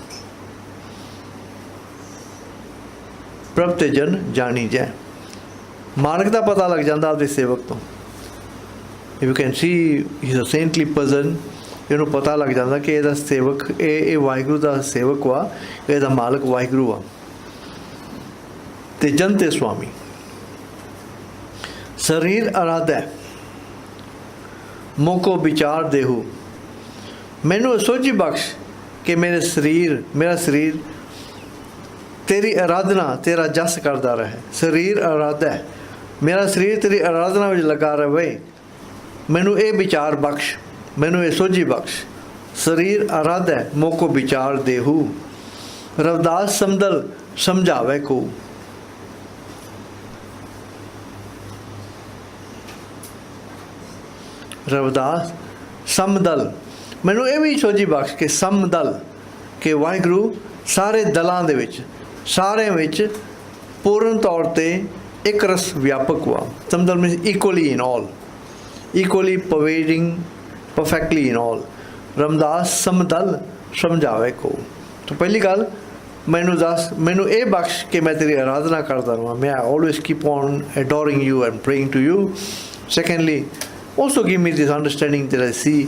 ਪ੍ਰਭ ਤੇ ਜਨ ਜਾਣੀ ਜੈ, ਮਾਲਕ ਦਾ ਪਤਾ ਲੱਗ ਜਾਂਦਾ ਆਪਦੇ ਸੇਵਕ ਤੋਂ। If you can see he's a saintly person, ਇਹਨੂੰ ਪਤਾ ਲੱਗ ਜਾਂਦਾ ਕਿ ਇਹਦਾ ਸੇਵਕ ਇਹ ਵਾਹਿਗੁਰੂ ਦਾ ਸੇਵਕ ਵਾ, ਇਹਦਾ ਮਾਲਕ ਵਾਹਿਗੁਰੂ ਆ। ਤੇ ਜਨ ਤੇ ਸੁਆਮੀ। ਸਰੀਰ ਅਰਾਧੈ ਮੋਕੋ ਵਿਚਾਰ ਦੇਹੂ। ਮੈਨੂੰ ਸੋਝੀ ਬਖਸ਼ ਕਿ ਮੇਰਾ ਸਰੀਰ ਤੇਰੀ ਆਰਾਧਨਾ, ਤੇਰਾ ਜਸ ਕਰਦਾ ਰਹੇ। ਸਰੀਰ ਅਰਾਧੈ, ਮੇਰਾ ਸਰੀਰ ਤੇਰੀ ਆਰਾਧਨਾ ਵਿੱਚ ਲੱਗਾ ਰਹੇ। ਮੈਨੂੰ ਇਹ ਵਿਚਾਰ ਬਖਸ਼, ਮੈਨੂੰ ਇਹ ਸੋਝੀ ਬਖਸ਼। ਸਰੀਰ ਅਰਾਧੈ ਮੋਕੋ ਵਿਚਾਰ ਦੇਹੂ। ਰਵਿਦਾਸ ਸਮਦਲ ਸਮਝਾਵੇ ਕੋ। ਰਵਿਦਾਸ ਸਮਦਲ, ਮੈਨੂੰ ਇਹ ਵੀ ਸੋਝੀ ਬਖਸ਼ ਕਿ ਸਮਦਲ, ਕਿ ਵਾਹਿਗੁਰੂ ਸਾਰੇ ਦਲਾਂ ਦੇ ਵਿੱਚ, ਸਾਰਿਆਂ ਵਿੱਚ ਪੂਰਨ ਤੌਰ 'ਤੇ ਇੱਕ ਰਸ ਵਿਆਪਕ ਵਾ। ਸਮਦਲ means equally in all, equally pervading perfectly in all। Ramdas ਸਮਦਲ ਸਮਝਾਵੇ ਕੋ। ਤਾਂ ਪਹਿਲੀ ਗੱਲ ਮੈਨੂੰ ਦੱਸ, ਮੈਨੂੰ ਇਹ ਬਖਸ਼ ਕਿ ਮੈਂ ਤੇਰੀ ਆਰਾਧਨਾ ਕਰਦਾ ਰਹਾਂ। ਮੈਂ always keep on adoring you and praying to you। Secondly, also give me this understanding that I see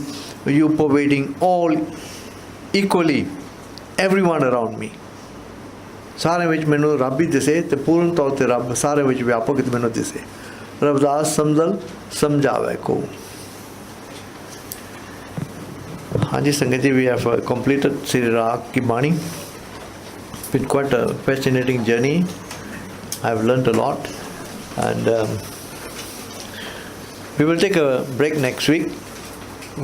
you pervading all equally everyone around me। ਸਾਰਿਆਂ ਵਿੱਚ ਮੈਨੂੰ ਰੱਬ ਹੀ ਦਿਸੇ, ਤੇ ਪੂਰਨ ਤੌਰ 'ਤੇ ਰੱਬ ਸਾਰਿਆਂ ਵਿੱਚ ਵਿਆਪਕ ਮੈਨੂੰ ਦਿਸੇ। रविदास समझल समझावे को। हाँ जी sangat ji, we have completed Sri Raag की बाणी। Been quite a fascinating journey. I have learnt a lot, and we will take a break next week.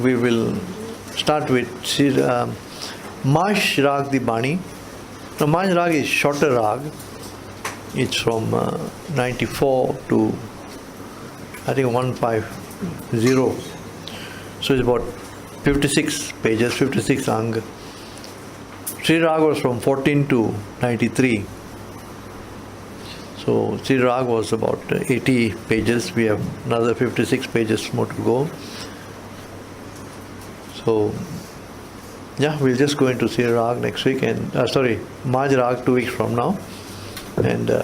We will start with Marsh Raag the Bani. Now Marsh Raag is shorter Raag. It's from 94 to I think 150, so it's about 56 pages, 56 ang. Sri Raag was from 14 to 93, so Sri Raag was about 80 pages. We have another 56 pages more to go. So yeah, we'll just go into Sri Raag next week, and Marj Raag 2 weeks from now, and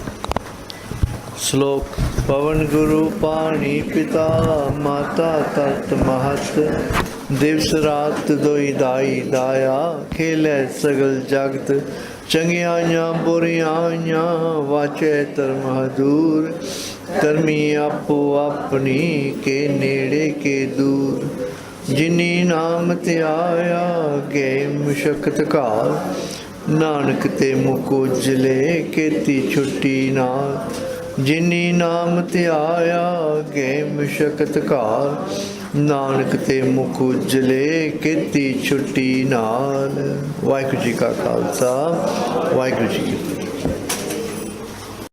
श्लोक। पवन गुरु पानी पिता, माता तत् महत। दिवस रात दोई दाई दाया, खेले सगल जगत। चंगियाइयां बुरियाइयां, वाचे धर्म दूर। धर्मी आपो अपनी, के नेड़े के दूर। जिनी नाम ते आया, गए मुशक्कत काल। नानक ते मुख उजले, केती छुट्टी नाल। ਜਿਨੀ ਨਾਮ ਧਿਆਇਆ ਗੇ ਮਸ਼ਕਤ ਘਾਲ, ਨਾਨਕ ਤੇ ਮੁਖ ਉਜਲੇ ਕੀਤੀ ਛੁੱਟੀ ਨਾਲ। ਵਾਹਿਗੁਰੂ ਜੀ ਕਾ ਖਾਲਸਾ, ਵਾਹਿਗੁਰੂ ਜੀ ਕੀ ਫਤਿਹ।